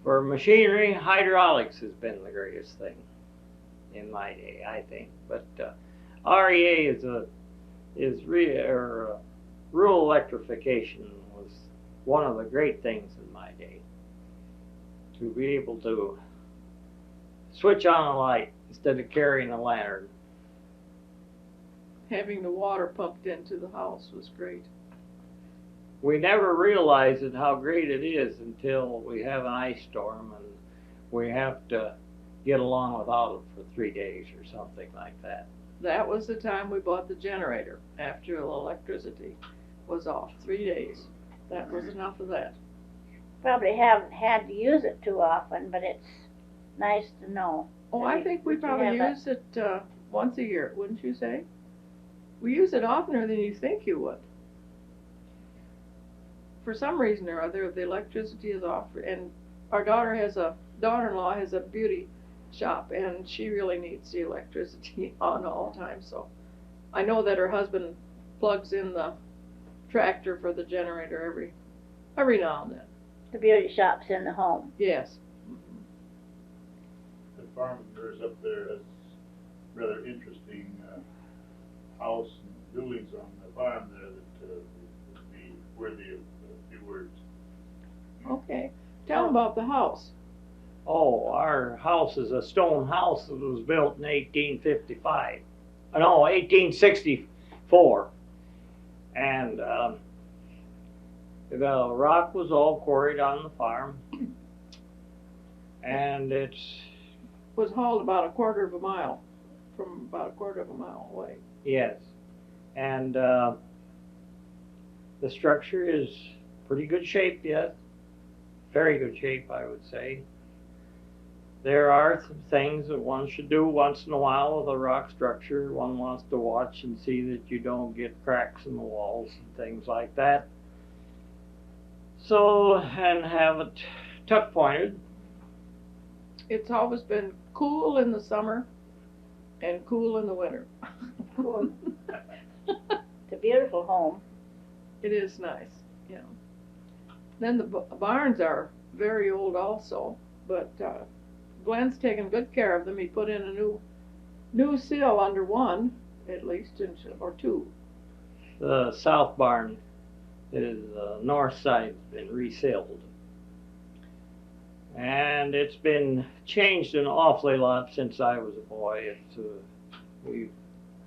for machinery, hydraulics has been the greatest thing in my day, I think. But REA rural electrification was one of the great things in my day. To be able to switch on a light instead of carrying a lantern. Having the water pumped into the house was great. we never realize it how great it is until we have an ice storm and we have to get along without it for 3 days or something like that. That was the time we bought the generator, after the electricity was off, 3 days. That was enough of that. Probably haven't had to use it too often, but it's nice to know. Oh, I think we probably use it once a year, wouldn't you say? We use it oftener than you think you would. For some reason or other, the electricity is off, and our daughter-in-law has a beauty shop, and she really needs the electricity on all the time. So I know that her husband plugs in the tractor for the generator every now and then. The beauty shop's in the home. Yes. The farm of yours up there has rather interesting house and buildings on the farm there that would be worthy of a few words. Okay. Tell them about the house. Oh, our house is a stone house that was built in 1855. No, 1864. And the rock was all quarried on the farm. And it Was hauled about a quarter of a mile away. yes. And the structure is pretty good shape yet. Very good shape, I would say. There are some things that one should do once in a while with a rock structure. One wants to watch and see that you don't get cracks in the walls and things like that. So, and have it tuck pointed. It's always been cool in the summer and cool in the winter. Cool. It's a beautiful home. It is nice, you know. Then the barns are very old also, but Glen's taken good care of them. He put in a new sill under one, at least, or two. The south barn is the north side's been resealed. And it's been changed an awfully lot since I was a boy. We've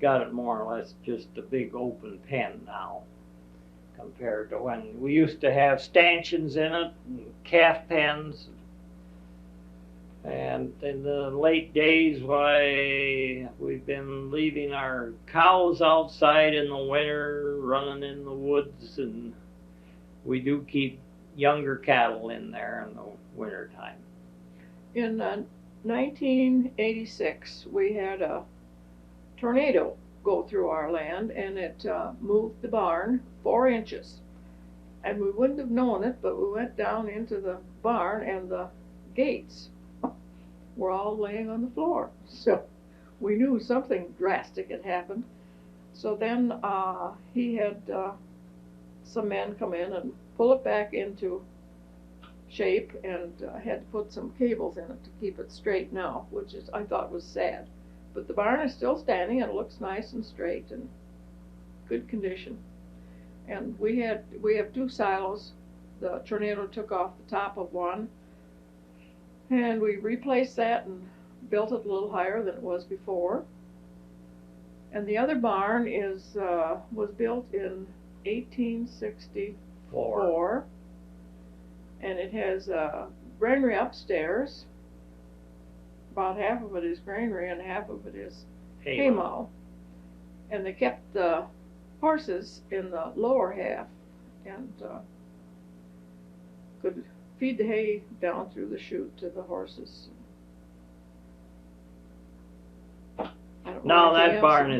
got it more or less just a big open pen now, compared to when we used to have stanchions in it and calf pens. And in the late days, why, we've been leaving our cows outside in the winter, running in the woods, and we do keep younger cattle in there in the winter time. In 1986, we had a tornado go through our land, and it moved the barn 4 inches. And we wouldn't have known it, but we went down into the barn, and the gates were all laying on the floor. So we knew something drastic had happened. So then he had some men come in and pull it back into shape, and had to put some cables in it to keep it straight now, which I thought was sad. But the barn is still standing, and it looks nice and straight and good condition. And we have 2 silos. The tornado took off the top of one, and we replaced that and built it a little higher than it was before. And the other barn was built in 1864, and it has a granary upstairs. About half of it is granary and half of it is haymow. And they kept the horses in the lower half, and could feed the hay down through the chute to the horses. Now that barn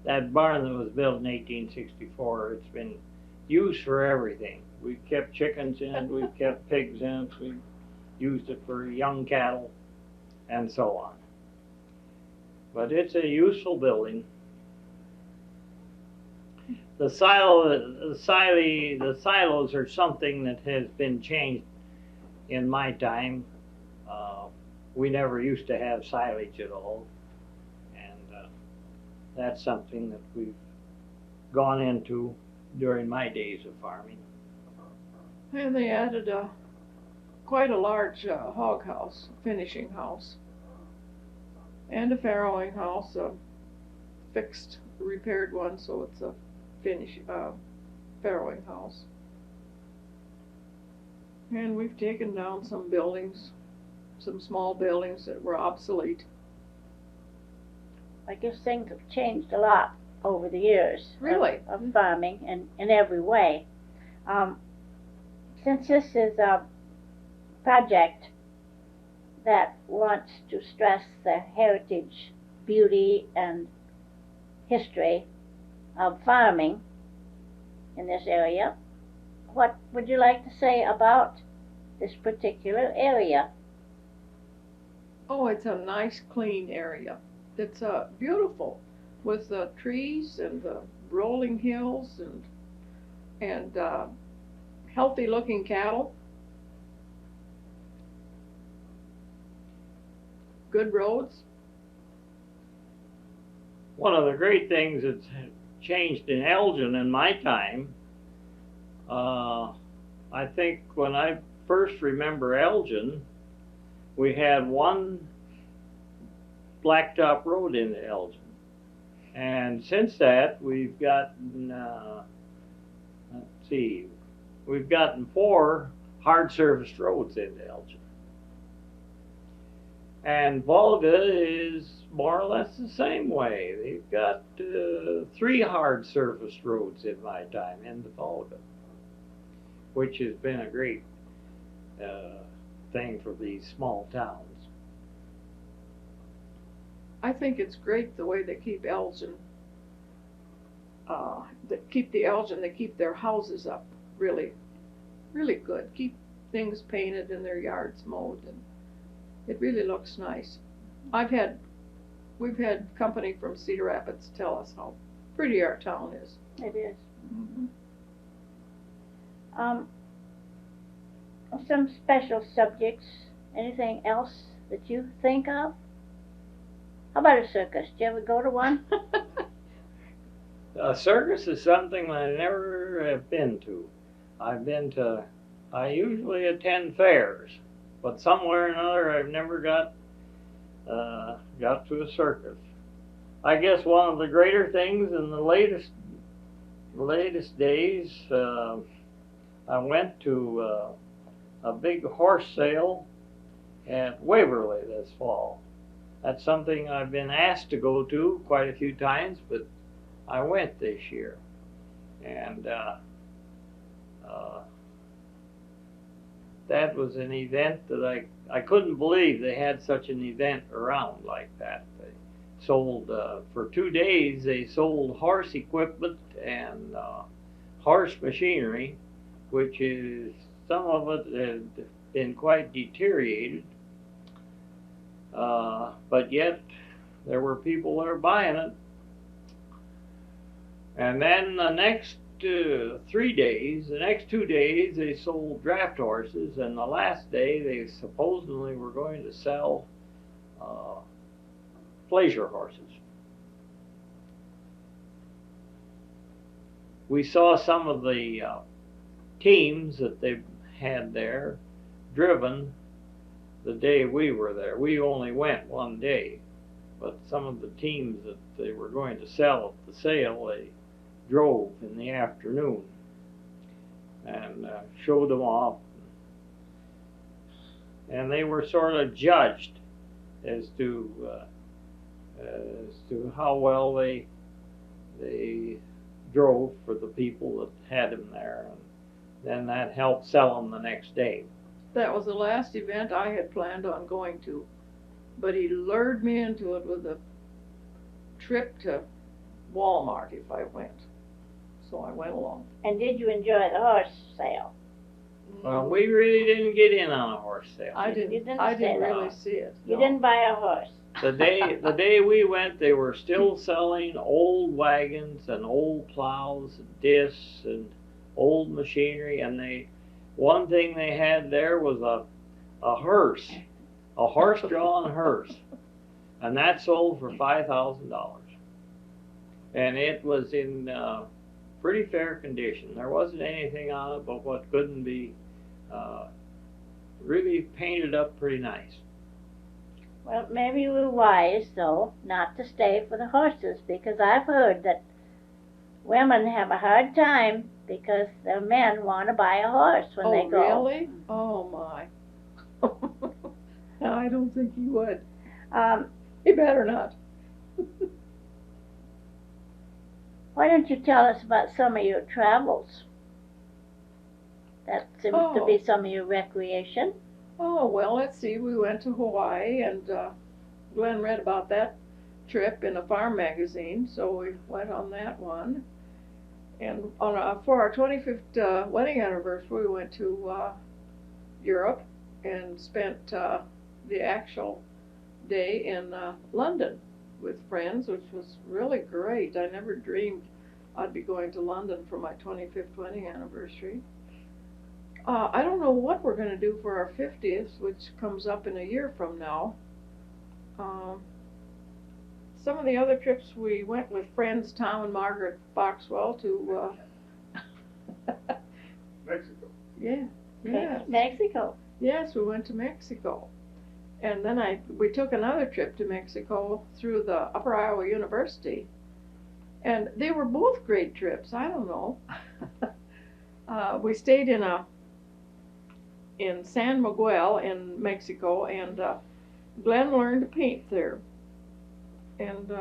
that was built in 1864. It's been used for everything. We kept chickens in it, we kept pigs in it, we used it for young cattle, and so on. But it's a useful building. The silos are something that has been changed in my time. We never used to have silage at all, and that's something that we've gone into during my days of farming. And they added quite a large hog house, finishing house, and a farrowing house, a fixed, repaired one, so it's a farrowing house. And we've taken down some buildings, some small buildings that were obsolete. I guess things have changed a lot over the years. Really? Of farming in every way. Since this is a project that wants to stress the heritage, beauty, and history of farming in this area, what would you like to say about this particular area? Oh, it's a nice, clean area. It's beautiful with the trees and the rolling hills and healthy-looking cattle. Good roads. One of the great things that's changed in Elgin in my time, I think when I first remember Elgin, we had one blacktop road into Elgin. And since that, we've gotten, we've gotten 4 hard surface roads into Elgin. And Volga is more or less the same way. They've got 3 hard surface roads in my time into Volga, which has been a great thing for these small towns. I think it's great the way they keep Elgin, they keep their houses up really, really good. Keep things painted and their yards mowed, and it really looks nice. We've had company from Cedar Rapids tell us how pretty our town is. It is. Mm-hmm. Some special subjects. Anything else that you think of? How about a circus? Did you ever go to one? A circus is something I never have been to. I usually attend fairs, but somewhere or another I've never got to a circus. I guess one of the greater things in the latest days, I went to a big horse sale at Waverly this fall. That's something I've been asked to go to quite a few times, but I went this year. And that was an event that I couldn't believe they had such an event around like that. They sold, for 2 days, they sold horse equipment and horse machinery, which is, some of it had been quite deteriorated. But yet there were people there buying it. And then the next 3 days, the next 2 days, they sold draft horses, and the last day they supposedly were going to sell pleasure horses. We saw some of the teams that they had there driven the day we were there. We only went 1 day, but some of the teams that they were going to sell at the sale, they drove in the afternoon and showed them off. And they were sort of judged as to how well they drove for the people that had them there, and then that helped sell them the next day. That was the last event I had planned on going to, but he lured me into it with a trip to Walmart if I went. So I went along. And did you enjoy the horse sale? Well, we really didn't get in on a horse sale. I didn't really see it. You No. didn't buy a horse? The day we went, they were still selling old wagons and old plows and discs and old machinery, and one thing they had there was a hearse, a horse-drawn hearse, and that sold for $5,000. And it was in pretty fair condition. There wasn't anything on it but what couldn't be really painted up pretty nice. Well, maybe you were wise, though, not to stay for the horses, because I've heard that women have a hard time because the men want to buy a horse when they go. Oh, really? Oh, my. No, I don't think he would. He better not. Why don't you tell us about some of your travels? That seems to be some of your recreation. Oh, well, let's see. We went to Hawaii, and Glen read about that trip in a farm magazine, so we went on that one. And for our 25th wedding anniversary, we went to Europe and spent the actual day in London with friends, which was really great. I never dreamed I'd be going to London for my 25th wedding anniversary. I don't know what we're going to do for our 50th, which comes up in a year from now. Some of the other trips we went with friends, Tom and Margaret Foxwell, to Mexico. Yeah. Yes. Mexico. Yes, we went to Mexico. And then we took another trip to Mexico through the Upper Iowa University. And they were both great trips. I don't know. We stayed in San Miguel in Mexico, and Glen learned to paint there. And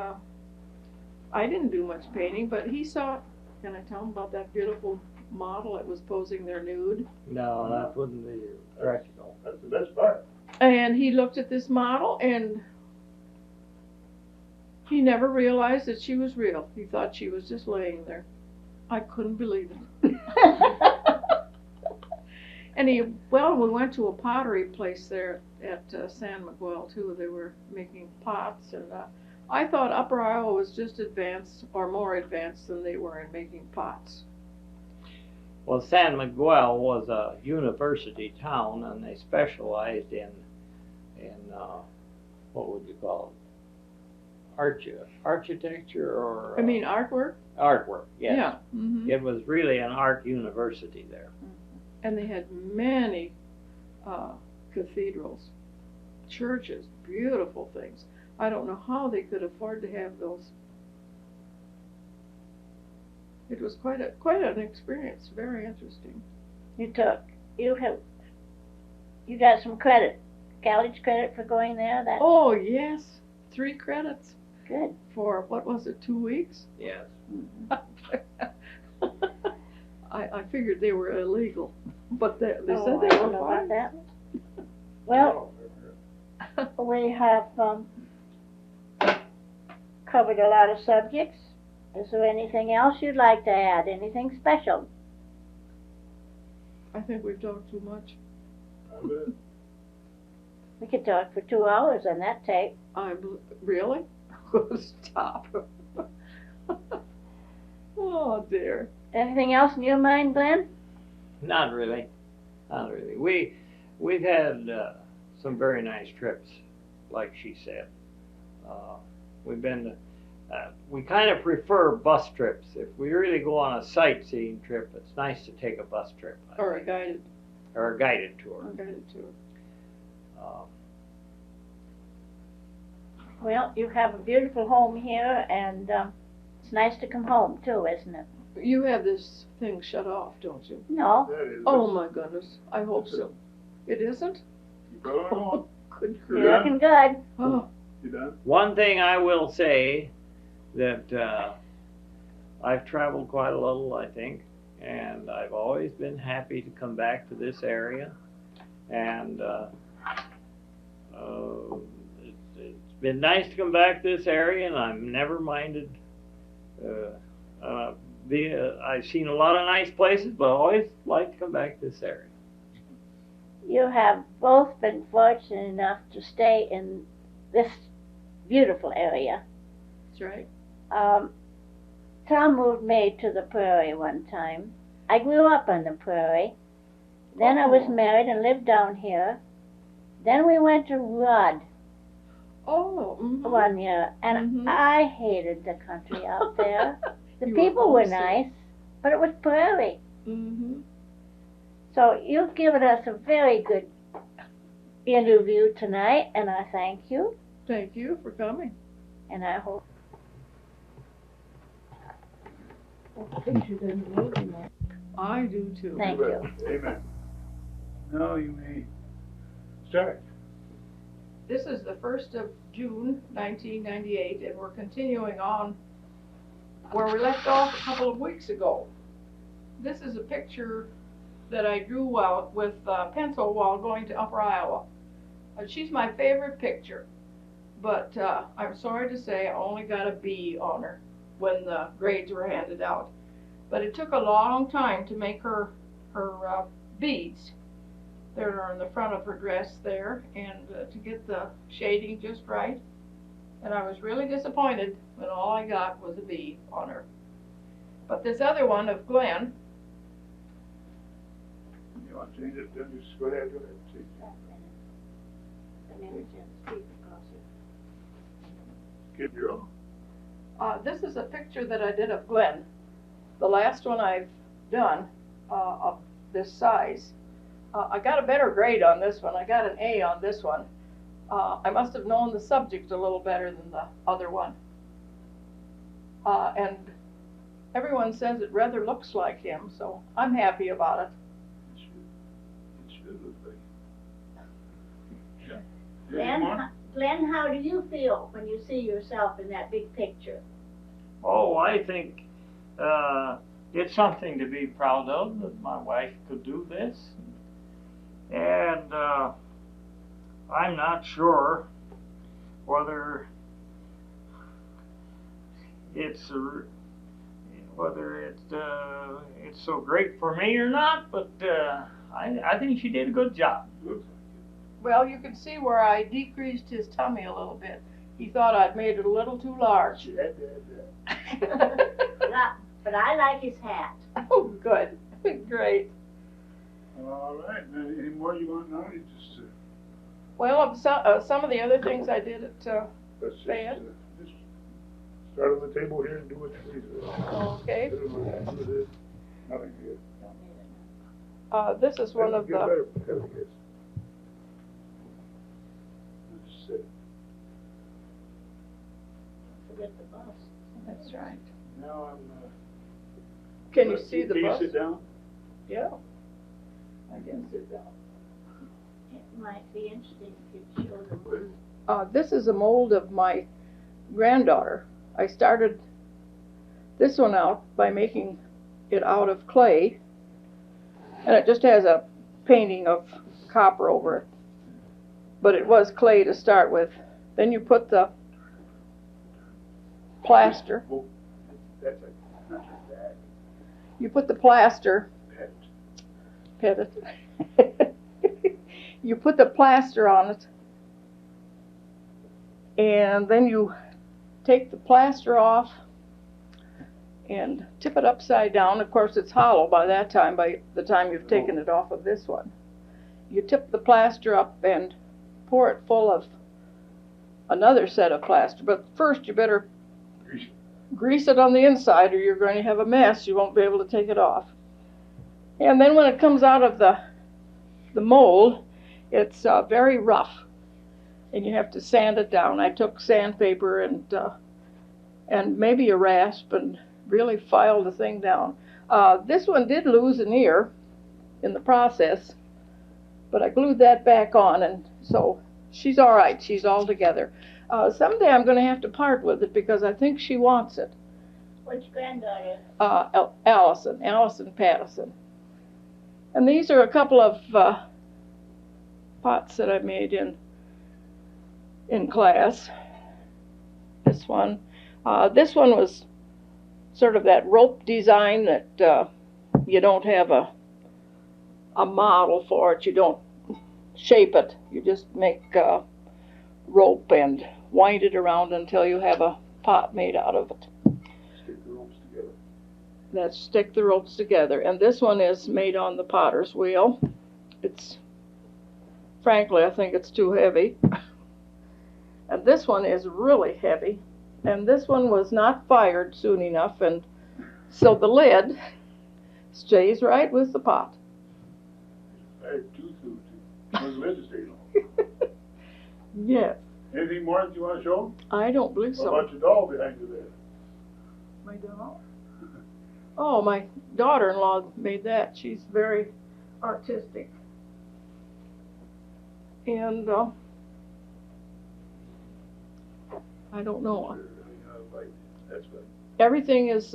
I didn't do much painting, but he saw, can I tell him about that beautiful model that was posing there nude? No, that wouldn't be practical. That's the best part. And he looked at this model, and he never realized that she was real. He thought she was just laying there. I couldn't believe it. And we went to a pottery place there at San Miguel too. They were making pots, and I thought Upper Iowa was just advanced, or more advanced than they were in making pots. Well, San Miguel was a university town, and they specialized in what would you call it? Architecture or? I mean artwork? Artwork, yes. Yeah. Mm-hmm. It was really an art university there. And they had many cathedrals, churches, beautiful things. I don't know how they could afford to have those. It was quite an experience, very interesting. You got some credit, college credit for going there? Oh, yes, 3 credits. Good. For, what was it, 2 weeks? Yes. I figured they were illegal, but they said they I were don't know about fine. that. Well, we have covered a lot of subjects. Is there anything else you'd like to add? Anything special? I think we've talked too much. I bet. We could talk for 2 hours on that tape. Really? Stop. Oh dear. Anything else in your mind, Glen? Not really. Not really. We've had some very nice trips, like she said. We've been we kind of prefer bus trips. If we really go on a sightseeing trip, it's nice to take a bus trip. Or a guided. Or a guided tour. Well, you have a beautiful home here, and it's nice to come home too, isn't it? You have this thing shut off, don't you? No. That is. Oh my goodness, I hope so. It isn't? You go on. Oh, good You're grief. looking good. Oh, You done? One thing I will say that I've traveled quite a little, I think, and I've always been happy to come back to this area. And it's been nice to come back to this area, and I've never minded. I've seen a lot of nice places, but I always like to come back to this area. You have both been fortunate enough to stay in this beautiful area. that's right. Tom moved me to the prairie one time. I grew up on the prairie. Then I was married and lived down here. Then we went to Rudd one year, and I hated the country out there. The people were nice, but it was prairie. Mm-hmm. So you've given us a very good interview tonight, and I thank you, Thank you for coming. and I hope. The picture doesn't load enough. I do too. Thank you. Amen. Now you may start. This is the 1st of June, 1998, and we're continuing on where we left off a couple of weeks ago. This is a picture that I drew out with pencil while going to Upper Iowa. She's my favorite picture, but I'm sorry to say I only got a B on her when the grades were handed out. But it took a long time to make her beads. They're on the front of her dress there, and to get the shading just right. And I was really disappointed when all I got was a B on her. But this other one of Glen. You want to change it, then just go ahead, change it. Kid girl? This is a picture that I did of Glen. The last one I've done of this size. I got a better grade on this one. I got an A on this one. I must have known the subject a little better than the other one. And everyone says it rather looks like him, so I'm happy about it. It should look like. Glen, how do you feel when you see yourself in that big picture? Oh, I think it's something to be proud of that my wife could do this. And I'm not sure whether it's so great for me or not, but I think she did a good job. Well, you can see where I decreased his tummy a little bit. He thought I'd made it a little too large. But I like his hat. Oh, good. Great. All right, now, any more you want now? You just Well, some of the other things I did at let's just, Band. Just start on the table here and do what you please. Okay. Nothing here. This is one of Get the. better, yes. Let's sit. Forget the bus. That's right. Now I'm. Can you see the Can bus? you sit down? Yeah. I can sit down. It might be interesting if you'd show them. This is a mold of my granddaughter. I started this one out by making it out of clay, and it just has a painting of copper over it. But it was clay to start with. Then you put the plaster. Oh, that's it. Not like that. You put the plaster. Pet it. You put the plaster on it, and then you take the plaster off and tip it upside down. Of course, it's hollow by that time, by the time you've taken it off of this one. You tip the plaster up and pour it full of another set of plaster. But first, you better grease it on the inside, or you're going to have a mess. You won't be able to take it off. And then when it comes out of the mold, it's very rough, and you have to sand it down. I took sandpaper and maybe a rasp and really filed the thing down. This one did lose an ear in the process, but I glued that back on, and so she's all right. She's all together. Someday I'm going to have to part with it because I think she wants it. Which granddaughter? Allison Pattison. And these are a couple of pots that I made in class. This one was sort of that rope design that you don't have a model for it. You don't shape it. You just make rope and wind it around until you have a pot made out of it. Stick the ropes together. That's stick the ropes together. And this one is made on the potter's wheel. Frankly, I think it's too heavy. And this one is really heavy. And this one was not fired soon enough, and so the lid stays right with the pot. I had two through the lid to stay long. Yes. Anything more that you want to show? I don't believe so. What about your doll behind you there? My doll? Oh, my daughter-in-law made that. She's very artistic. And I don't know. That's good. Everything is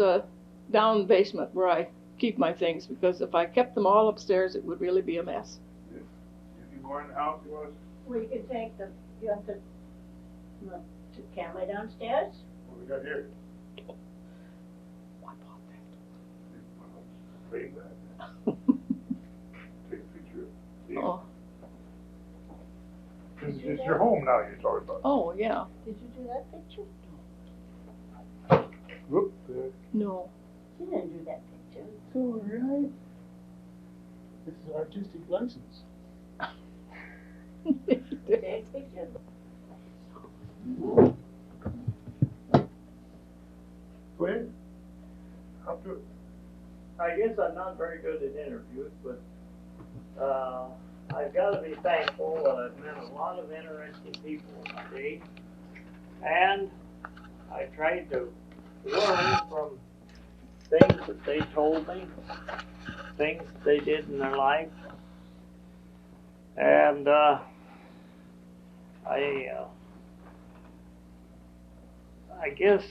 down in the basement where I keep my things, because if I kept them all upstairs, it would really be a mess. Anything more in the house you want us? We could take the, you want the camera downstairs? What we got here? I bought Frame that. that. Take a picture. See? Oh, It's your home now you're talking about. oh, yeah. Did you do that picture? Whoop. No. She didn't do that picture. It's all right. This is artistic license. Take picture. Go ahead. I'll do it. I guess I'm not very good at interviews, but I've got to be thankful that I've met a lot of interesting people today, and I tried to learn from things that they told me, things they did in their life, and I guess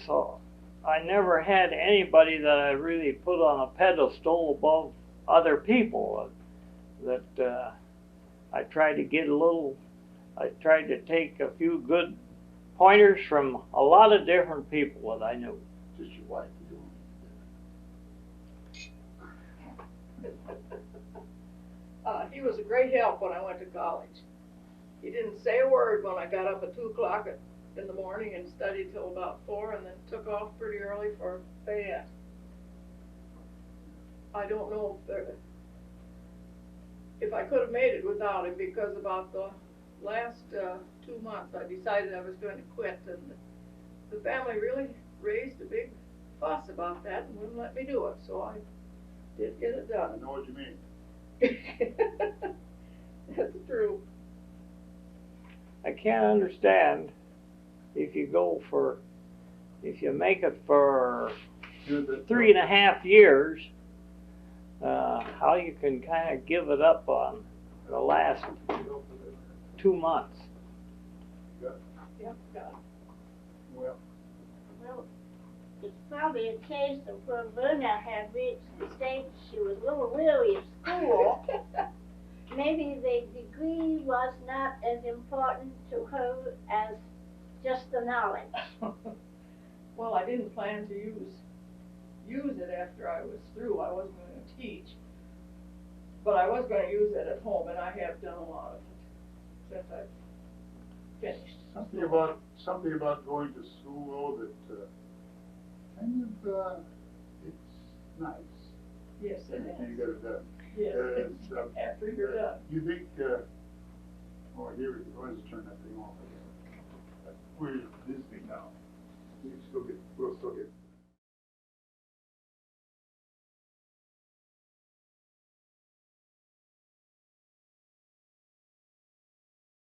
I never had anybody that I really put on a pedestal above other people. That I tried to get I tried to take a few good pointers from a lot of different people that I knew. Just your wife. He was a great help when I went to college. He didn't say a word when I got up at 2 o'clock in the morning and studied till about 4, and then took off pretty early for Fayette. I don't know if I could have made it without him, because about the last 2 months I decided I was going to quit, and the family really raised a big fuss about that and wouldn't let me do it, so I did get it I done. know what you mean. That's true. I can't understand if you make it for 3.5 years, how you can kind of give it up on the last 2 months. Yep, got it. Well, Well, it's probably a case of where Verna had reached the stage she was a little weary of school. Maybe the degree was not as important to her as just the knowledge. Well, I didn't plan to use it after I was through. I wasn't going to teach, but I was going to use it at home, and I have done a lot of it since I've finished. something about going to school that kind of it's nice. Yes, it You is. got it done. Yes, after you're done. You think? Oh, here we go. Let's turn that thing off again. We're Disney now. We'll still get